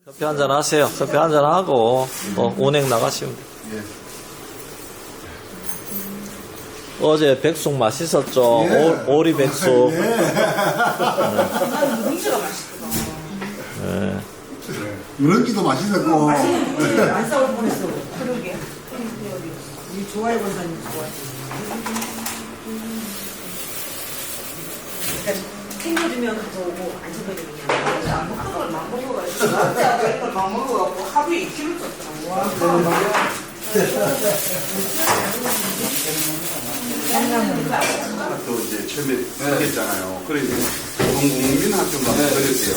커피 한잔 하세요. 커피 한잔 하고 또 운행 나가시면 돼요. 어제 백숙 맛있었죠? 예. 오리 백숙. 난 누룽지가 맛있거든. 네. 누룽지도 맛있었고. 안 싸울 뻔했어. 그러게. 이 좋아해 본사님 좋아해. 그러니까 챙겨주면 가져오고 안 챙겨주면 그냥 안 먹는 걸 막 먹어가지고 나한테 이걸 막 먹어갖고 하루에 2kg 쪘더라고. 와. 또 이제 처음에 생겼잖아요. 그래서 동국민학교가 그랬대요.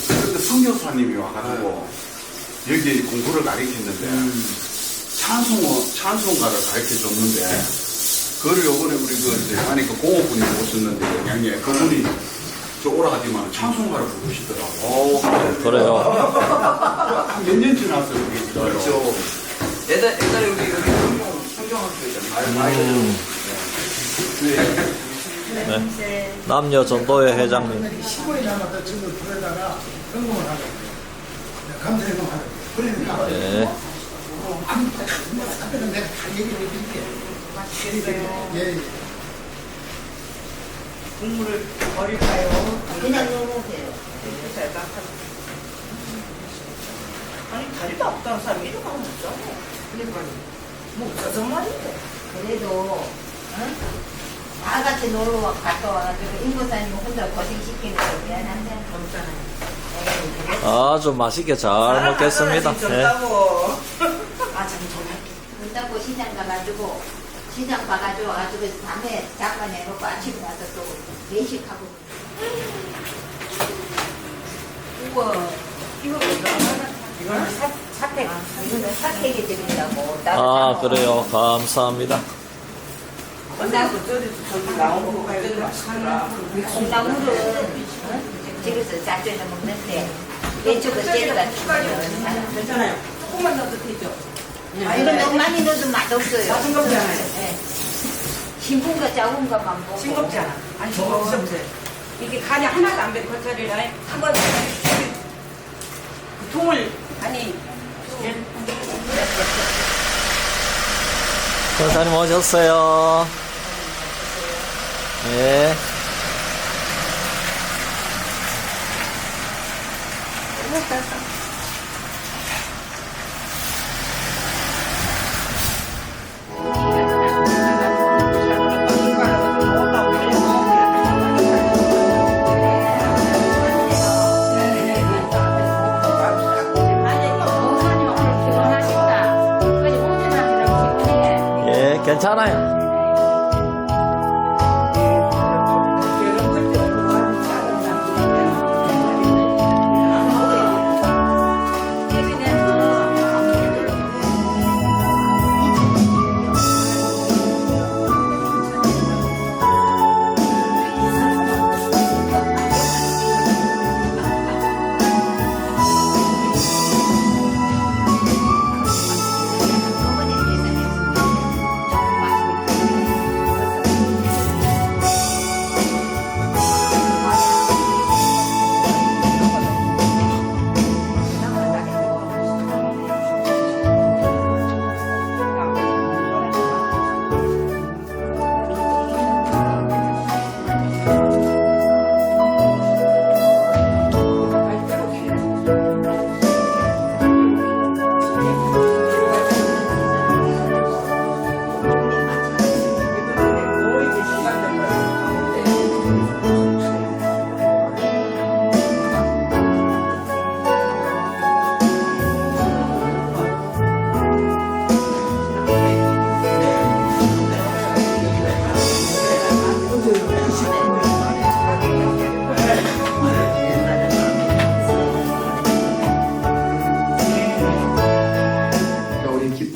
그때 성교사님이 와가지고 여기 공부를 가르쳤는데 찬송가를 가르쳐줬는데 그걸 요번에 우리 이제 아니 공업분이 오셨는데 영양에 그분이 저 오라가지만 찬송가를 부르시더라고. 그래요. 한 몇 년 지났어요 그게. 그렇죠. 옛날에 우리 여기 성경학교 있잖아요. 네. 남녀 전도회 회장님. 시골에 남았다 친구를 보내다가 성공을 하고. 감사해서 하고. 그러니까. 네. 앞에는 내가 다 얘기를 해줄게. 맛있겠어요. 예. 국물을 버릴까요? 그냥 넣으세요. 잘 닦아. 아니 다리도 없다는 사람이 이렇게 하면 없잖아. 그러니까 뭐 없어서 말인데. 그래도 응? 다 같이 놀러 갔다 와가지고 인부사님 혼자 고생시키는 거 미안한데 없잖아요. 아주 맛있게 잘 먹겠습니다. 네. 줬다고. 아참 전화할게 문 닫고 시장 가가지고 시장 가가지고 와가지고 밤에 잡아내놓고 아침에 와서 또 외식하고 우와 이거 이거는 사택. 이거는 사택에 드린다고 아, 그래요. 감사합니다. 언제도 저기 나온 거 가야 맛있더라. 콩나물은 집에서 자주 먹는데 왼쪽은 째려가 주면 괜찮아요. 조금만 넣어도 되죠. 이거 너무 많이 넣어도 맛없어요. 싱겁지 않아요. 네. 싱거운 거 작은 것만 먹고 싱겁지 않아. 아니 저거 드셔보세요. 이게 간이 하나도 안 배. 겉절이랑 한번 그 통을 아니 권사님 오셨어요. 네. 예, 괜찮아요.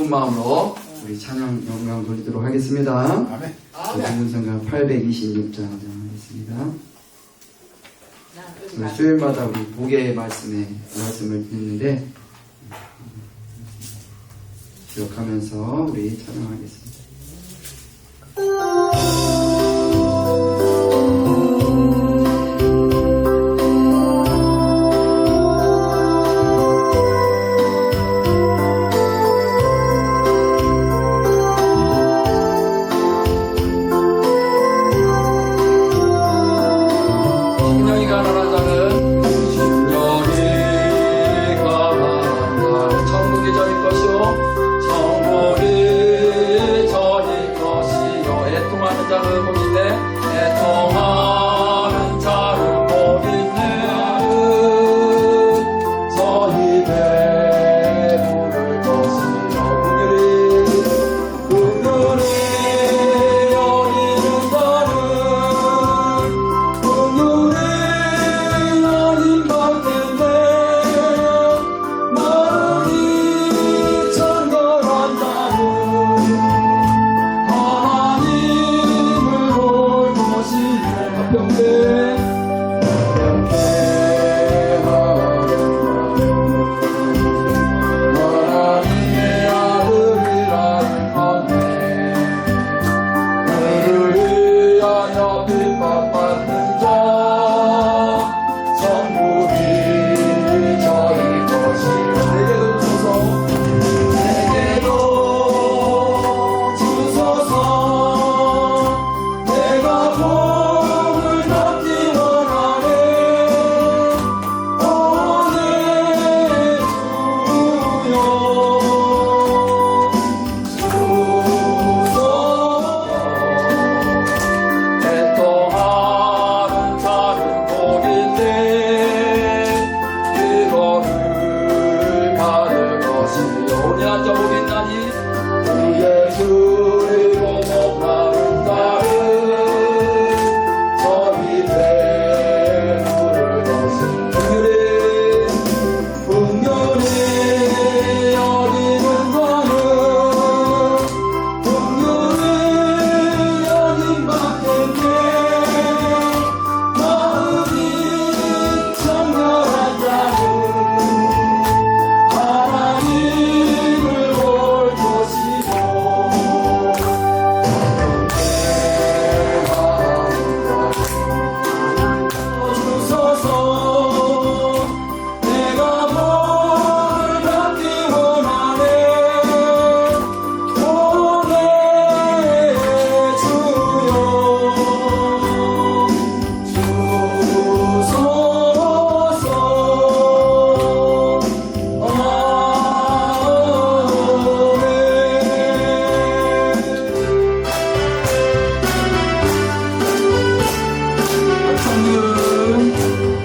마음으로 우리 찬양 영광 돌리도록 하겠습니다. 아멘. 중문성가 826장 하겠습니다. 수요일마다 우리 복의 말씀을 듣는데 기억하면서 우리 찬양하겠습니다.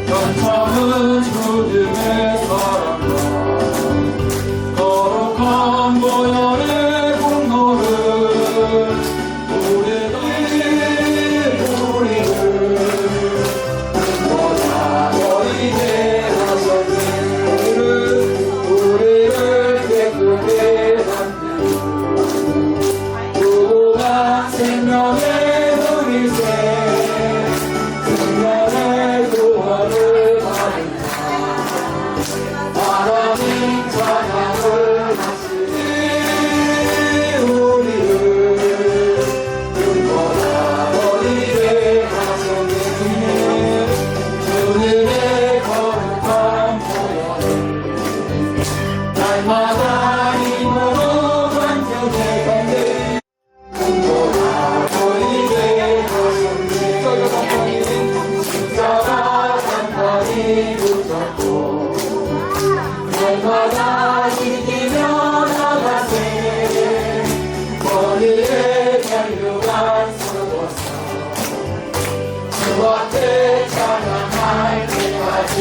영참은 주님의 사랑과 거룩한 보혈의 공로를 우리를 보다 너희게 하셨네. 우리를 깨끗게 무한 생명의 누리세 생명의 구원을 받으며 하나님 찬양을 하시니 우리를 눈보다 너희게 하셨네. 주님의 거룩한 보혈을 날마다 힘으로 간격에 건네 십자가 단단히 붙잡고 날마다 지키며 나가세. 머리에 혈류가 쏟아서 주 앞에 찬양할 때까지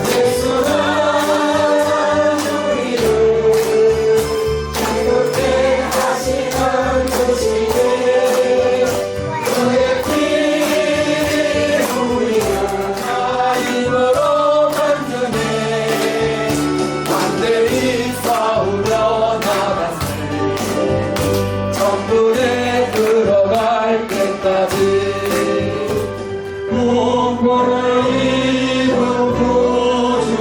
예수는 우리를 기쁘게 하시는 것이네. 그의 피 우리를 힘으로 만드네. 담대히 싸우며 나가세. 천국에 들어갈 때까지 몸보를 입은 구주는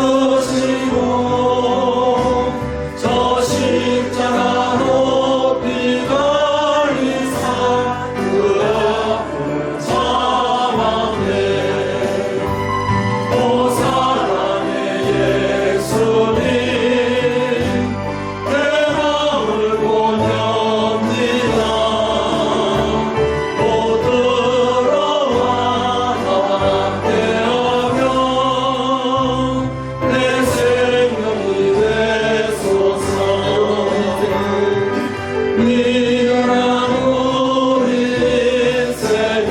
안수시고 저 십자가 높이 걸리사 그 앞을 참았네. 오 사랑의 예수님 내 마음을 보냅니다. 곧 들어와 나와 함께하며 내 생명이 되소서. 미련한 우리 인생은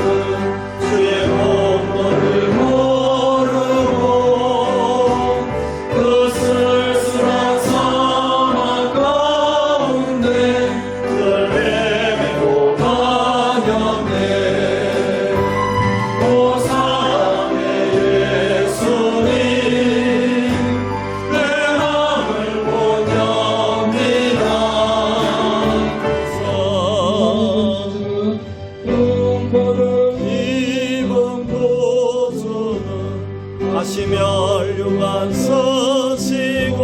주의 공로를 모르고 그 쓸쓸한 사막 가운데 늘 헤매고 다녔네. 오 사랑의 예수님 내 마음을 보냅니다. 눈물을 입은 구주는 다시 멸류관 쓰시고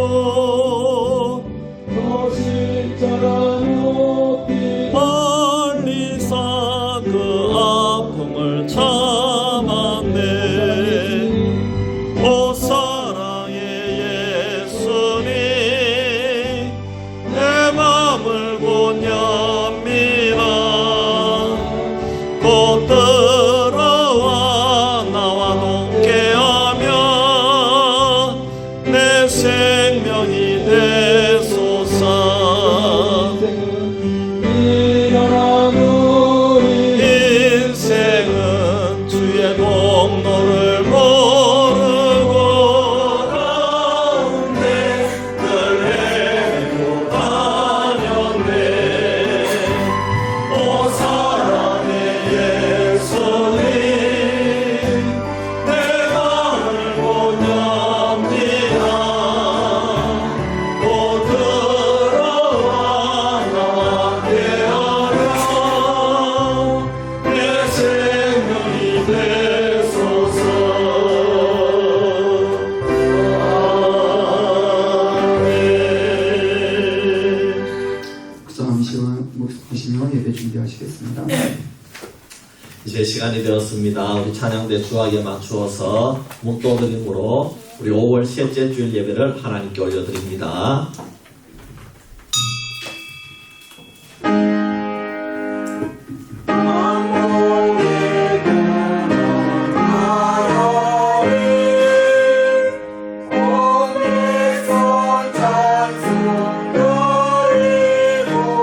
또 십자가 높이 멀리서 그 아픔을 참았네. 오 사랑의 예수님 내 마음을 보냅니다. 곧 들어와 나와 함께하며 내 생명이 되소서. 인생은 주의 공로를 모르고 가운데 늘 헤매고 다녔네. 오 사랑의 예수님 내 마음을 보냅니다. 곧 들어와 나와 함께하며 내 생명이 되소서. 묵상하시며 예배 준비하시겠습니다. 이제 시간이 되었습니다. 우리 찬양대 주악에 맞추어서 묵도드림으로 우리 5월 셋째 주일 예배를 하나님께 올려드립니다. 찬송 드리고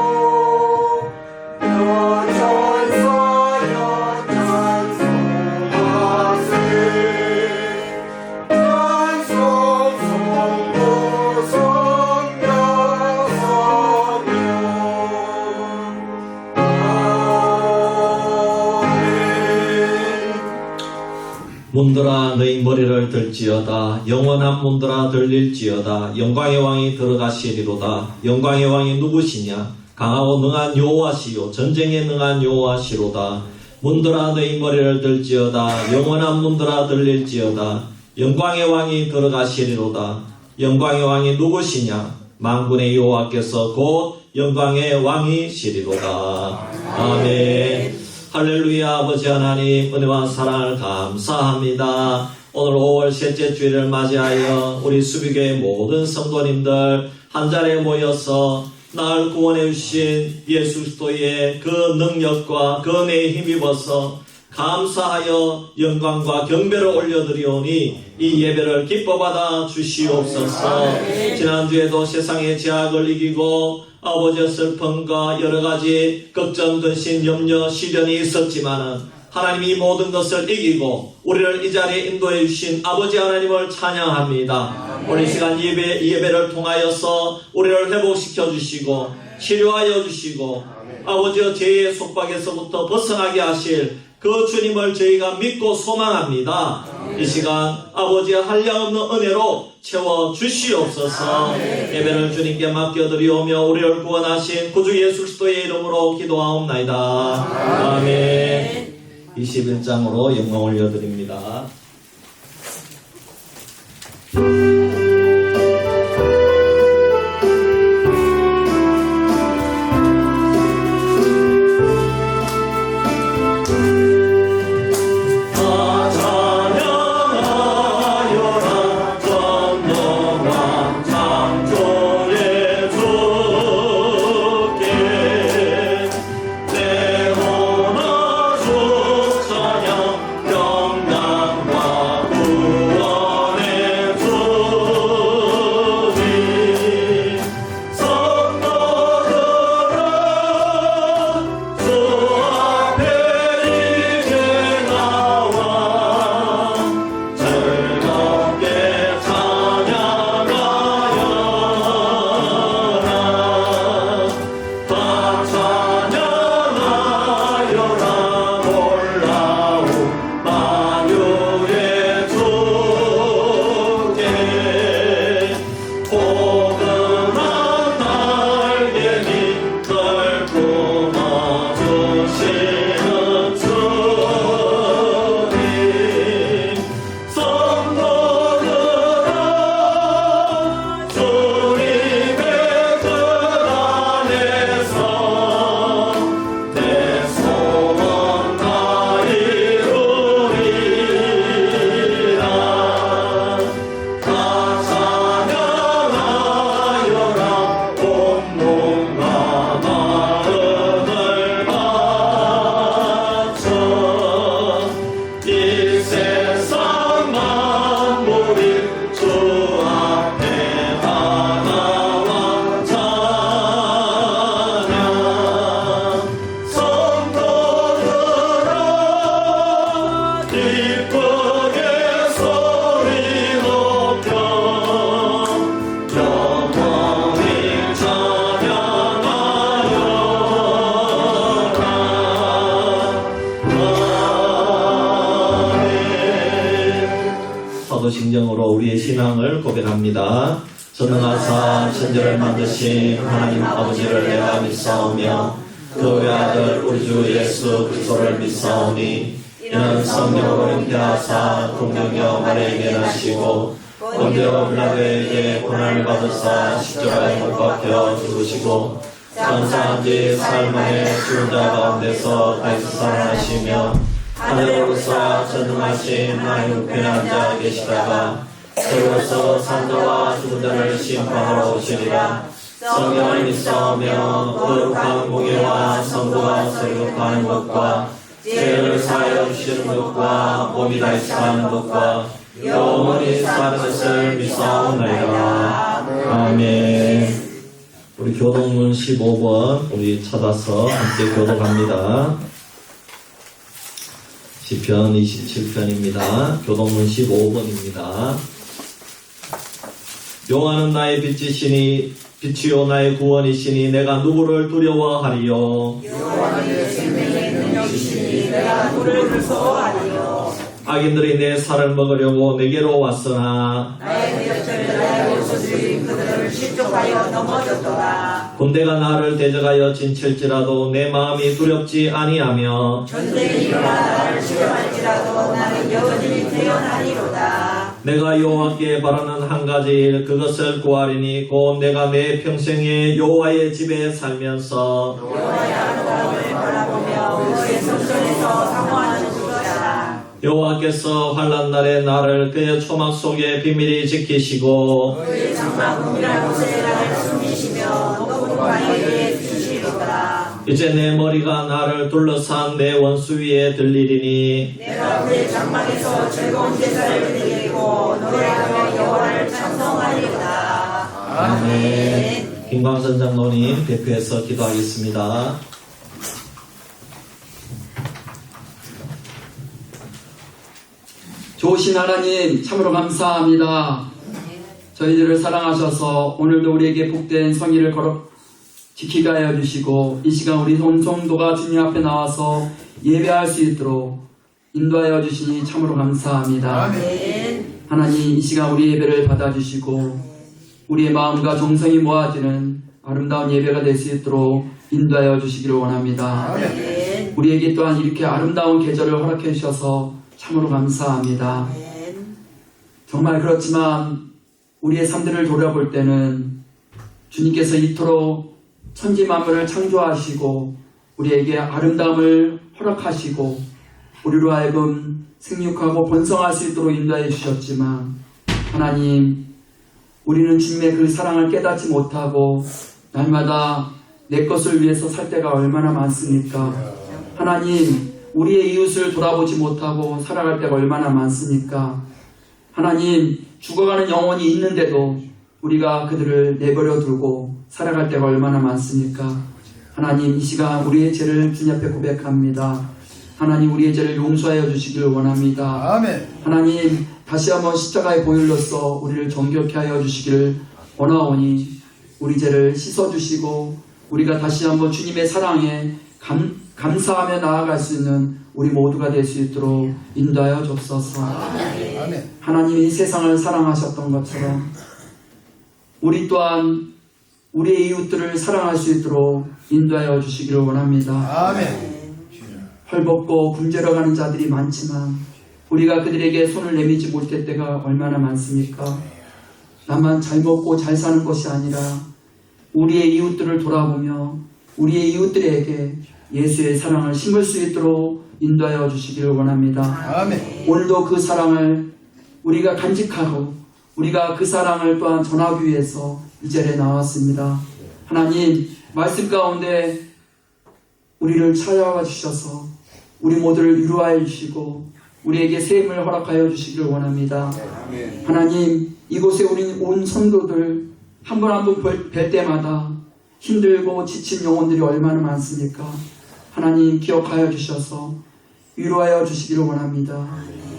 문들아 너희 머리를 들지어다. 영원한 문들아 들릴지어다. 영광의 왕이 들어가시리로다. 영광의 왕이 누구시냐? 강하고 능한 여호와시요 전쟁에 능한 여호와시로다. 문들아 너희 머리를 들지어다. 영원한 문들아 들릴지어다. 영광의 왕이 들어가시리로다. 영광의 왕이 누구시냐? 만군의 여호와께서 곧 영광의 왕이시리로다. 아멘. 할렐루야. 아버지 하나님 은혜와 사랑을 감사합니다. 오늘 5월 셋째 주일을 맞이하여 우리 수비교회 모든 성도님들 한자리에 모여서 나를 구원해 주신 예수 그리스도의 그 능력과 그 은혜에 힘입어서 감사하여 영광과 경배를 올려드리오니 이 예배를 기뻐받아 주시옵소서. 지난주에도 세상의 제약을 이기고 아버지의 슬픔과 여러가지 걱정, 근심, 염려, 시련이 있었지만은 하나님이 모든 것을 이기고 우리를 이 자리에 인도해 주신 아버지 하나님을 찬양합니다. 오늘 시간 예배를 통하여서 우리를 회복시켜 주시고 치료하여 주시고 아버지의 죄의 속박에서부터 벗어나게 하실 그 주님을 저희가 믿고 소망합니다. 이 시간 아버지의 한량없는 은혜로 채워 주시옵소서. 예배를 주님께 맡겨드리오며 우리를 구원하신 구주 예수 그리스도의 이름으로 기도하옵나이다. 아멘. 21장으로 영광 올려드립니다. 사도신경으로 우리의 신앙을 고백합니다. 전능하사 천지를 만드신 하나님 아버지를 내가 믿사오며 그 외아들 우리 주 예수 그리스도를 믿사오니 이는 성령으로 잉태하사 동정녀 마리아에게 나시고 본디오 빌라도에게 고난을 받으사 십자가에 못 박혀 죽으시고 장사한 지 사흘 만에 죽은 자 가운데서 다시 살아나시며 하늘에 오르사 전능하신 하나님 우편에 앉아 계시다가 그로서 산자와 죽은 자를 심판하러 오시리라. 성령을 믿사오며 거룩한 공예와 성도가 설교하는 것과 죄를 사하여 주시는 것과 몸이 다시 사는 것과 영원히 사는 것을 믿사오나이다. 아멘. 우리 교동문 15번 우리 찾아서 함께 교독합니다. 시편 27편입니다. 교동문 15번입니다. 여호와는 나의 빛이시니 빛이요 나의 구원이시니 내가 누구를 두려워하리요. 여호와는 내 생명의 능력이시니 내가 누구를 무서워하리요. 악인들이 내 살을 먹으려고 내게로 왔으나 나의 곁을 나의 모습이 그들을 실족하여 넘어졌도다. 군대가 나를 대적하여 진칠지라도 내 마음이 두렵지 아니하며 전쟁이 일어나 나를 시험할지라도 나는 여전히 태어나리로다. 내가 여호와께 바라는 한 가지 일 그것을 구하리니 곧 내가 내 평생에 여호와의 집에 살면서 여호와의 아름다움을 바라보며 그의 성전에서 사모하는 것이다. 여호와께서 환난 날에 나를 그의 초막 속에 비밀히 지키시고 그의 장막 은밀한 곳에 나를 숨기시며 높은 바위에 두시리로다. 이제 내 머리가 나를 둘러싼 내 원수 위에 들리리니 내가 그의 장막에서 즐거운 제사를 드리고 노래하며 여호와를 찬송하리로다. 아멘. 김광선 장로님 대표해서 기도하겠습니다. 좋으신 하나님 참으로 감사합니다. 저희들을 사랑하셔서 오늘도 우리에게 복된 성의를 지키게 하여 주시고 이 시간 우리 온 성도가 주님 앞에 나와서 예배할 수 있도록 인도하여 주시니 참으로 감사합니다. 아멘. 하나님 이 시간 우리 예배를 받아주시고 우리의 마음과 정성이 모아지는 아름다운 예배가 될 수 있도록 인도하여 주시기를 원합니다. 아멘. 우리에게 또한 이렇게 아름다운 계절을 허락해 주셔서 참으로 감사합니다. 아멘. 정말 그렇지만 우리의 삶들을 돌아볼 때는 주님께서 이토록 천지 만물을 창조하시고 우리에게 아름다움을 허락하시고 우리로 하여금 생육하고 번성할 수 있도록 인도해 주셨지만 하나님 우리는 주님의 그 사랑을 깨닫지 못하고 날마다 내 것을 위해서 살 때가 얼마나 많습니까? 하나님 우리의 이웃을 돌아보지 못하고 살아갈 때가 얼마나 많습니까? 하나님 죽어가는 영혼이 있는데도 우리가 그들을 내버려 두고 살아갈 때가 얼마나 많습니까? 하나님 이 시간 우리의 죄를 주님 앞에 고백합니다. 하나님 우리의 죄를 용서하여 주시기를 원합니다. 아멘. 하나님 다시 한번 십자가의 보혈로서 우리를 정결케 하여 주시기를 원하오니 우리 죄를 씻어주시고 우리가 다시 한번 주님의 사랑에 감사하며 나아갈 수 있는 우리 모두가 될 수 있도록 인도하여 주옵소서. 아멘. 하나님이 세상을 사랑하셨던 것처럼 우리 또한 우리의 이웃들을 사랑할 수 있도록 인도하여 주시기를 원합니다. 아멘. 헐벗고 굶주려 가는 자들이 많지만 우리가 그들에게 손을 내밀지 못할 때가 얼마나 많습니까? 나만 잘 먹고 잘 사는 것이 아니라 우리의 이웃들을 돌아보며 우리의 이웃들에게 예수의 사랑을 심을 수 있도록 인도하여 주시기를 원합니다. 아멘. 오늘도 그 사랑을 우리가 간직하고 우리가 그 사랑을 또한 전하기 위해서 이 자리에 나왔습니다. 하나님 말씀 가운데 우리를 찾아와 주셔서 우리 모두를 위로하여 주시고 우리에게 샘을 허락하여 주시기를 원합니다. 아멘. 하나님 이곳에 우리 온 성도들 한 분 한 분 뵐 때마다 힘들고 지친 영혼들이 얼마나 많습니까? 하나님 기억하여 주셔서 위로하여 주시기를 원합니다.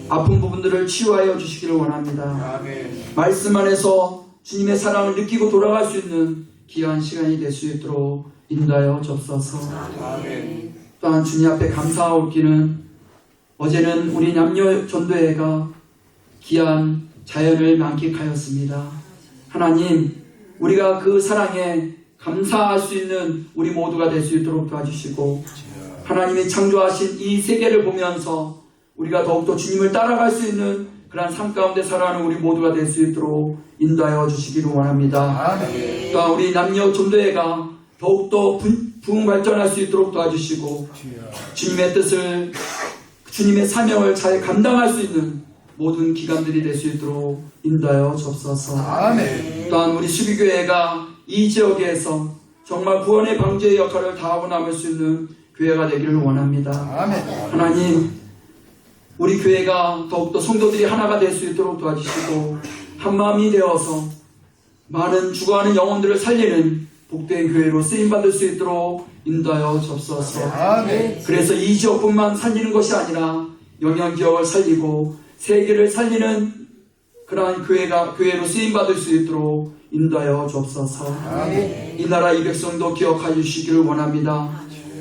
아픈 부분들을 치유하여 주시기를 원합니다. 아멘. 말씀 안에서 주님의 사랑을 느끼고 돌아갈 수 있는 귀한 시간이 될 수 있도록 인도하여 주옵소서. 아멘. 또한 주님 앞에 감사하옵기는 어제는 우리 남녀 전도회가 귀한 자연을 만끽하였습니다. 하나님 우리가 그 사랑에 감사할 수 있는 우리 모두가 될 수 있도록 도와주시고 하나님이 창조하신 이 세계를 보면서 우리가 더욱더 주님을 따라갈 수 있는 그러한 삶 가운데 살아가는 우리 모두가 될 수 있도록 인도하여 주시기를 원합니다. 아멘. 또한 우리 남녀 전도회가 더욱더 부흥 발전할 수 있도록 도와주시고 주님의 뜻을 주님의 사명을 잘 감당할 수 있는 모든 기관들이 될 수 있도록 인도하여 주옵소서. 아멘. 또한 우리 수비교회가 이 지역에서 정말 구원의 방주의 역할을 다하고 남을 수 있는 교회가 되기를 원합니다. 아멘. 하나님 우리 교회가 더욱더 성도들이 하나가 될 수 있도록 도와주시고 한마음이 되어서 많은 죽어가는 영혼들을 살리는 복된 교회로 쓰임받을 수 있도록 인도하여 주옵소서. 아멘. 그래서 이 지역뿐만 살리는 것이 아니라 영향지역을 살리고 세계를 살리는 그러한 교회로 쓰임받을 수 있도록 인도하여 주옵소서. 아멘. 이 나라 이 백성도 기억하여 주시기를 원합니다.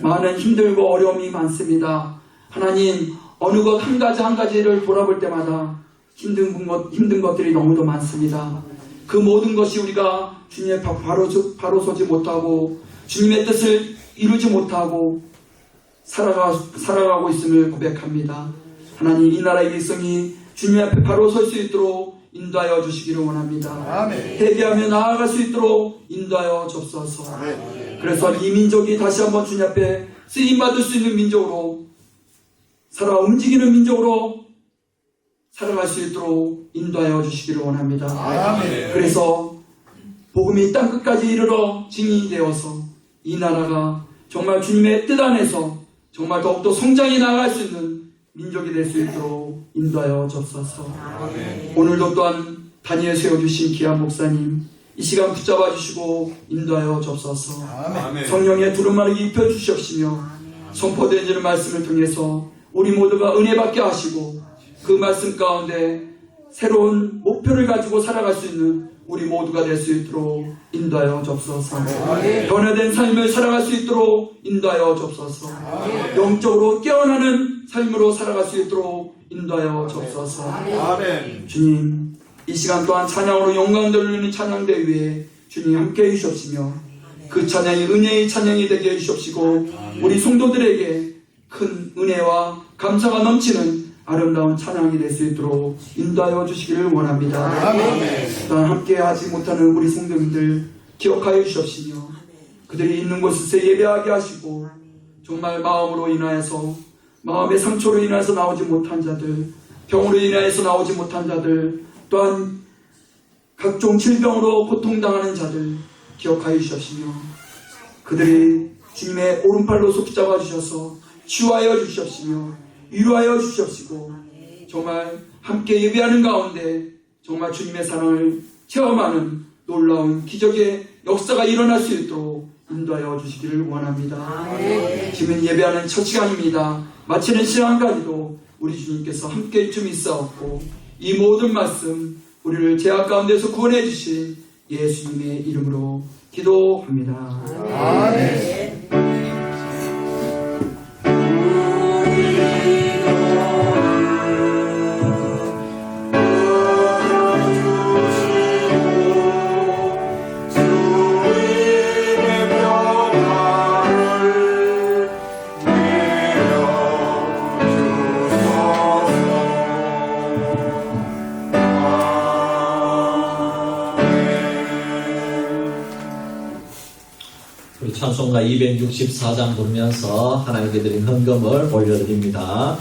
많은 힘들고 어려움이 많습니다. 하나님, 어느 것 한 가지 한 가지를 돌아볼 때마다 힘든 것들이 너무도 많습니다. 그 모든 것이 우리가 주님의 바로 서지 못하고 주님의 뜻을 이루지 못하고 살아가고 있음을 고백합니다. 하나님, 이 나라의 백성이 주님 앞에 바로 설 수 있도록 인도하여 주시기를 원합니다. 회개하며 나아갈 수 있도록 인도하여 주옵소서. 그래서 이 민족이 다시 한번 주님 앞에 쓰임받을 수 있는 민족으로 움직이는 민족으로 살아갈 수 있도록 인도하여 주시기를 원합니다. 그래서 복음이 땅끝까지 이르러 증인이 되어서 이 나라가 정말 주님의 뜻 안에서 정말 더욱더 성장해 나아갈 수 있는 민족이 될 수 있도록 인도하여 주옵소서. 오늘도 또한 다니엘 세워주신 귀한 목사님 이 시간 붙잡아 주시고 인도하여 주옵소서. 성령의 두루마리 입혀 주시옵시며 선포되어지는 말씀을 통해서 우리 모두가 은혜 받게 하시고 그 말씀 가운데 새로운 목표를 가지고 살아갈 수 있는 우리 모두가 될 수 있도록 인도하여 주옵소서. 변화된 삶을 살아갈 수 있도록 인도하여 주옵소서. 영적으로 깨어나는 삶으로 살아갈 수 있도록 인도하여 주옵소서. 주님, 이 시간 또한 찬양으로 영광 돌리는 찬양대 위에 주님 함께 해주시옵시며 그 찬양이 은혜의 찬양이 되게 해주시옵시고 우리 성도들에게 큰 은혜와 감사가 넘치는 아름다운 찬양이 될 수 있도록 인도하여 주시기를 원합니다. 또한 함께 하지 못하는 우리 성도님들 기억하여 주시옵시며 그들이 있는 곳에서 예배하게 하시고 정말 마음으로 인하여서 마음의 상처로 인하여서 나오지 못한 자들, 병으로 인하여서 나오지 못한 자들, 또한 각종 질병으로 고통당하는 자들 기억하여 주시옵시며 그들이 주님의 오른팔로 붙잡아 주셔서 치유하여 주시옵시며 위로하여 주시옵시고 정말 함께 예배하는 가운데 정말 주님의 사랑을 체험하는 놀라운 기적의 역사가 일어날 수 있도록 인도하여 주시기를 원합니다. 지금 예배하는 첫 시간입니다. 마치는 시간까지도 우리 주님께서 함께 좀 있어왔고 이 모든 말씀 우리를 죄악 가운데서 구원해 주신 예수님의 이름으로 기도합니다. 아멘. 찬송가 264장 부르면서 하나님께 드린 헌금을 올려드립니다.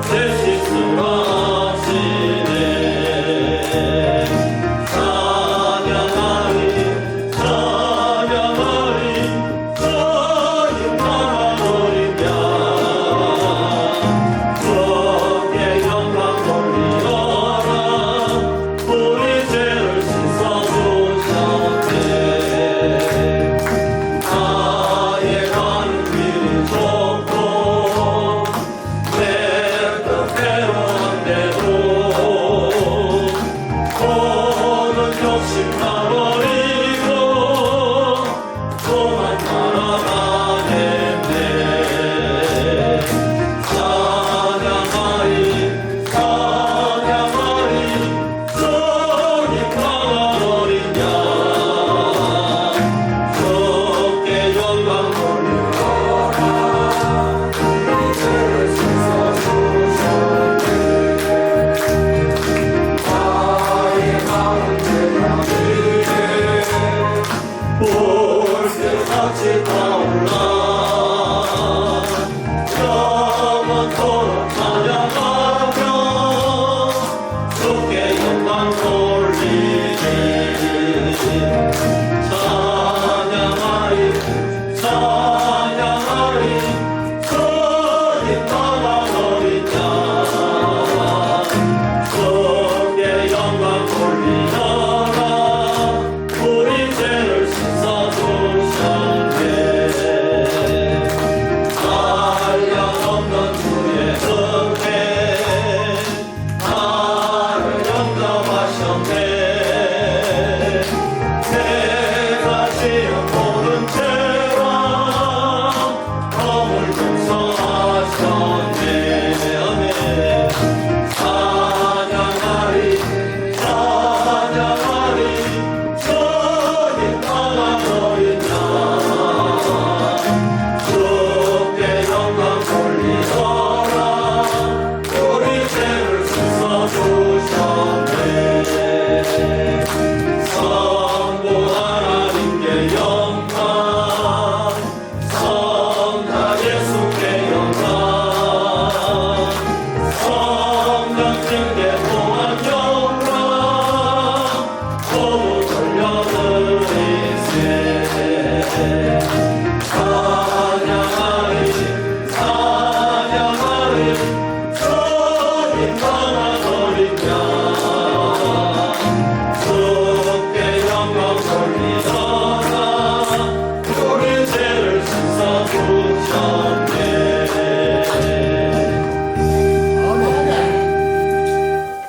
새 시스라시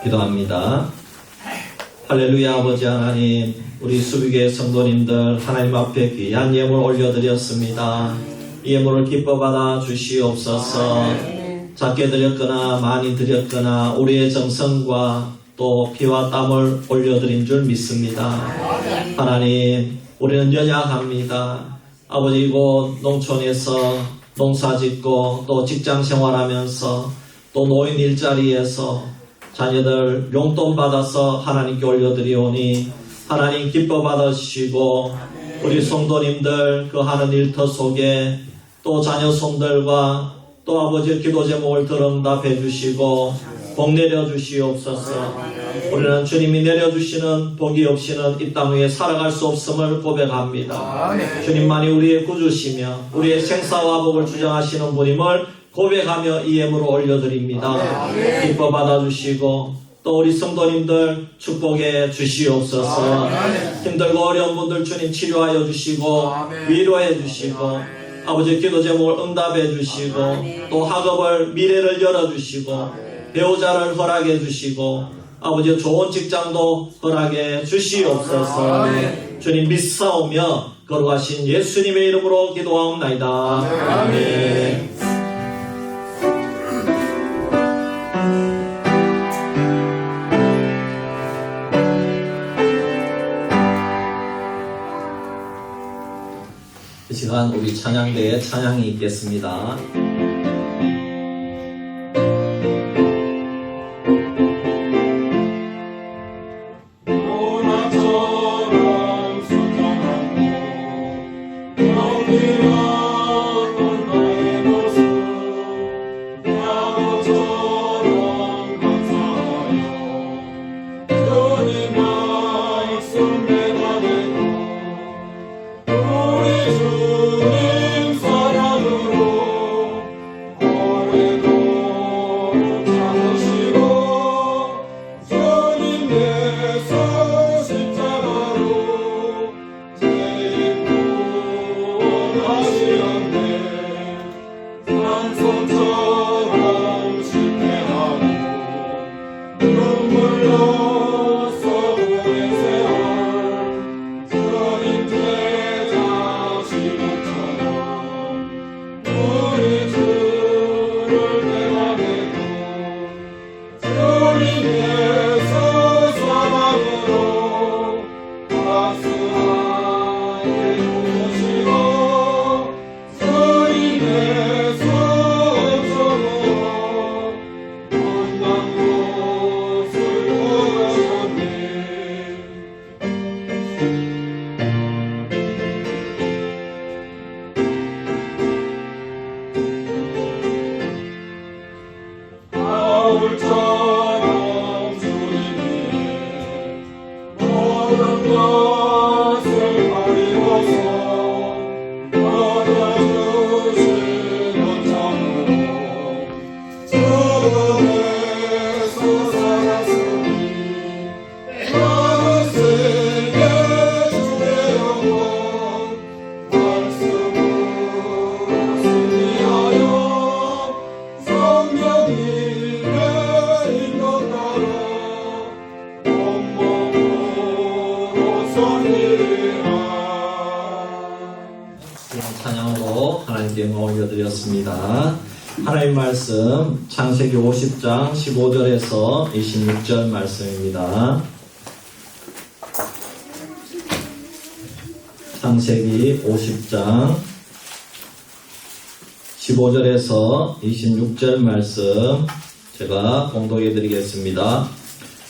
기도합니다. 할렐루야. 아버지 하나님, 우리 수비교회 성도님들 하나님 앞에 귀한 예물 올려드렸습니다. 이 예물을 기뻐 받아 주시옵소서. 작게 드렸거나 많이 드렸거나 우리의 정성과 또 피와 땀을 올려드린 줄 믿습니다. 하나님, 우리는 연약합니다. 아버지, 이곳 농촌에서 농사짓고 또 직장 생활하면서 또 노인 일자리에서 자녀들 용돈 받아서 하나님께 올려드리오니 하나님 기뻐 받으시고 우리 성도님들 그 하는 일터 속에 또 자녀 손들과 또 아버지의 기도 제목을 들응답해 주시고 복 내려 주시옵소서. 우리는 주님이 내려주시는 복이 없이는 이 땅 위에 살아갈 수 없음을 고백합니다. 주님만이 우리의 구주시며 우리의 생사와 복을 주장하시는 분임을 고백하며 이 예물을 올려드립니다. 기뻐 받아주시고 또 우리 성도님들 축복해 주시옵소서. 힘들고 어려운 분들 주님 치료하여 주시고 위로해 주시고 아버지 기도 제목을 응답해 주시고 또 학업을 미래를 열어주시고 배우자를 허락해 주시고 아버지 좋은 직장도 허락해 주시옵소서. 주님 믿사오며 거룩하신 예수님의 이름으로 기도하옵나이다. 아멘. 이 시간 우리 찬양대에 찬양이 있겠습니다. 찬양으로 하나님께 영광 올려드렸습니다. 하나님 말씀 창세기 50장 15절에서 26절 말씀입니다. 창세기 50장 15절에서 26절 말씀 제가 공독해 드리겠습니다.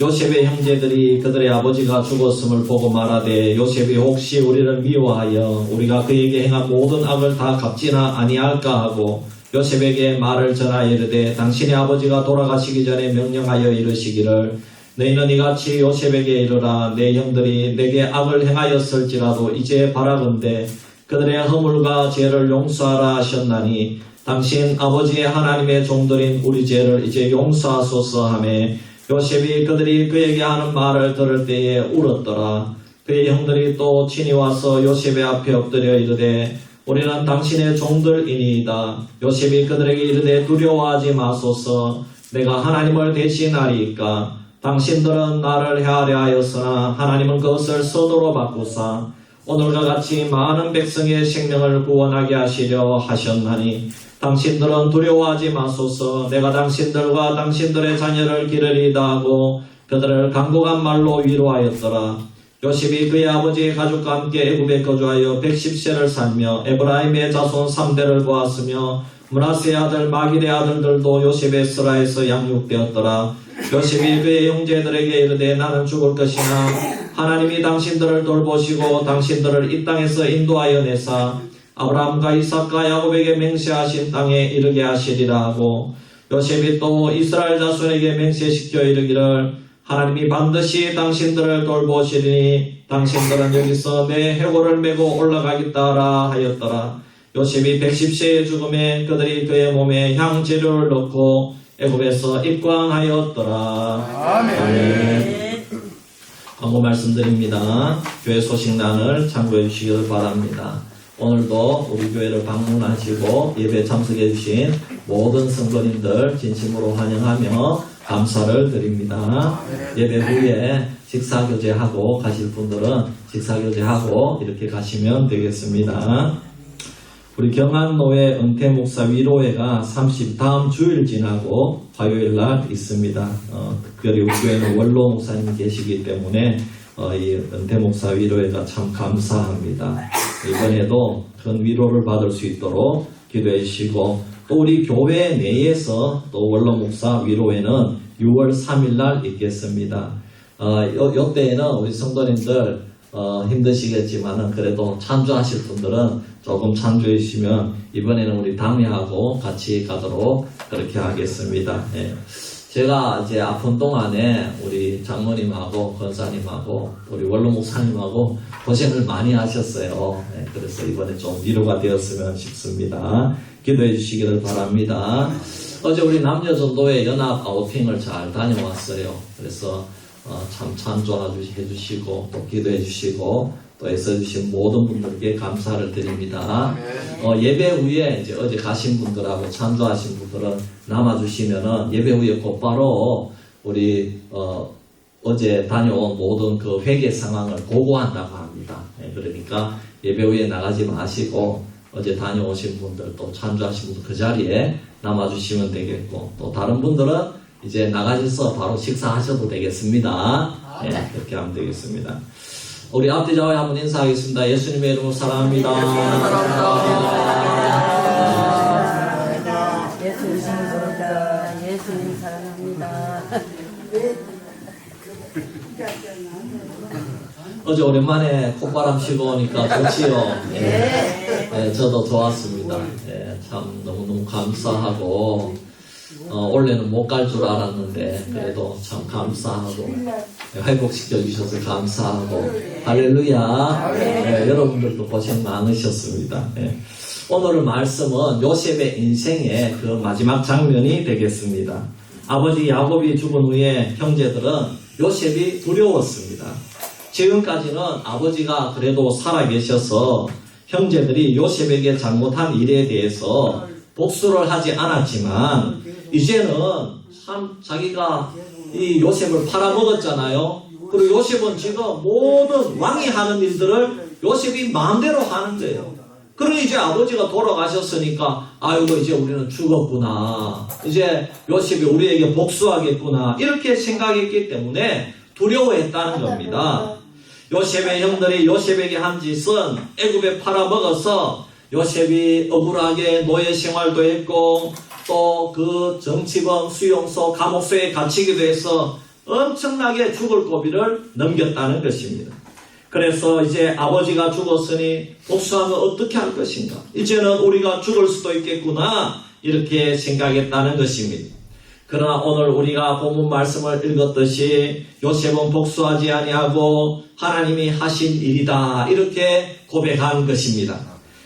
요셉의 형제들이 그들의 아버지가 죽었음을 보고 말하되 요셉이 혹시 우리를 미워하여 우리가 그에게 행한 모든 악을 다 갚지나 아니할까 하고 요셉에게 말을 전하여 이르되 당신의 아버지가 돌아가시기 전에 명령하여 이르시기를 너희는 이같이 요셉에게 이르라 내 형들이 내게 악을 행하였을지라도 이제 바라건대 그들의 허물과 죄를 용서하라 하셨나니 당신 아버지의 하나님의 종들인 우리 죄를 이제 용서하소서 하매 요셉이 그들이 그에게 하는 말을 들을 때에 울었더라. 그의 형들이 또 친히 와서 요셉의 앞에 엎드려 이르되 우리는 당신의 종들이니이다. 요셉이 그들에게 이르되 두려워하지 마소서. 내가 하나님을 대신하리이까. 당신들은 나를 헤아려 하였으나 하나님은 그것을 선으로 바꾸사 오늘과 같이 많은 백성의 생명을 구원하게 하시려 하셨나니 당신들은 두려워하지 마소서. 내가 당신들과 당신들의 자녀를 기르리다 하고 그들을 강곡한 말로 위로하였더라. 요셉이 그의 아버지의 가족과 함께 애굽에 거주하여 110세를 살며 에브라임의 자손 3대를 보았으며 므낫세의 아들 마길의 아들들도 요셉의 스라에서 양육되었더라. 요셉이 그의 형제들에게 이르되 나는 죽을 것이나 하나님이 당신들을 돌보시고 당신들을 이 땅에서 인도하여 내사 아브라함과 이삭과 야곱에게 맹세하신 땅에 이르게 하시리라 하고 요셉이 또 이스라엘 자손에게 맹세시켜 이르기를 하나님이 반드시 당신들을 돌보시리니 당신들은 여기서 내 해골을 메고 올라가겠다라 하였더라. 요셉이 110세의 죽음에 그들이 그의 몸에 향재료를 넣고 애굽에서 입광하였더라. 아멘. 광고 말씀드립니다. 교회 소식란을 참고해 주시길 바랍니다. 오늘도 우리 교회를 방문하시고 예배 참석해 주신 모든 성도님들 진심으로 환영하며 감사를 드립니다. 예배 후에 식사교제하고 가실 분들은 식사교제하고 이렇게 가시면 되겠습니다. 우리 경안노회 은퇴목사 위로회가 다음 주일 지나고 화요일날 있습니다. 특별히 우리 교회는 원로 목사님이 계시기 때문에 이 은퇴목사 위로회가 참 감사합니다. 이번에도 큰 위로를 받을 수 있도록 기도해 주시고 또 우리 교회 내에서 또 원로 목사 위로회는 6월 3일날 있겠습니다. 이때에는 우리 성도님들 힘드시겠지만은 그래도 찬조하실 분들은 조금 찬조해 주시면 이번에는 우리 당회하고 같이 가도록 그렇게 하겠습니다. 예. 제가 이제 아픈 동안에 우리 장모님하고 권사님하고 우리 원로 목사님하고 고생을 많이 하셨어요. 예. 그래서 이번에 좀 위로가 되었으면 싶습니다. 기도해 주시기를 바랍니다. 어제 우리 남녀전도회 연합 아우팅을 잘 다녀왔어요. 그래서 참 찬조해 주시고 또 기도해 주시고 또 애써주신 모든 분들께 감사를 드립니다. 예배 후에 이제 어제 가신 분들하고 찬조하신 분들은 남아주시면은 예배 후에 곧바로 우리 어제 다녀온 모든 그 회개 상황을 보고한다고 합니다. 그러니까 예배 후에 나가지 마시고 어제 다녀오신 분들 또 찬조하신 분들 그 자리에 남아주시면 되겠고 또 다른 분들은 이제 나가셔서 바로 식사하셔도 되겠습니다. 네, 그렇게 하면 되겠습니다. 우리 앞뒤 좌우에 한번 인사하겠습니다. 예수님의 이름으로 사랑합니다. 예수님 사랑합니다. 예수님 사랑합니다. 어제 오랜만에 콧바람 쉬고 오니까 좋지요. 네, 저도 좋았습니다. 네, 참 너무너무 감사하고 원래는 못 갈 줄 알았는데 그래도 참 감사하고 회복시켜 주셔서 감사하고 할렐루야. 네, 여러분들도 고생 많으셨습니다. 네. 오늘 말씀은 요셉의 인생의 그 마지막 장면이 되겠습니다. 아버지 야곱이 죽은 후에 형제들은 요셉이 두려웠습니다. 지금까지는 아버지가 그래도 살아계셔서 형제들이 요셉에게 잘못한 일에 대해서 복수를 하지 않았지만 이제는 참 자기가 이 요셉을 팔아먹었잖아요. 그리고 요셉은 지금 모든 왕이 하는 일들을 요셉이 마음대로 하는 거예요. 그러니 이제 아버지가 돌아가셨으니까 아이고 이제 우리는 죽었구나. 이제 요셉이 우리에게 복수하겠구나. 이렇게 생각했기 때문에 두려워했다는 겁니다. 요셉의 형들이 요셉에게 한 짓은 애굽에 팔아먹어서 요셉이 억울하게 노예 생활도 했고 또 그 정치범 수용소 감옥소에 갇히기도 해서 엄청나게 죽을 고비를 넘겼다는 것입니다. 그래서 이제 아버지가 죽었으니 복수하면 어떻게 할 것인가? 이제는 우리가 죽을 수도 있겠구나 이렇게 생각했다는 것입니다. 그러나 오늘 우리가 본문 말씀을 읽었듯이 요셉은 복수하지 아니하고 하나님이 하신 일이다 이렇게 고백한 것입니다.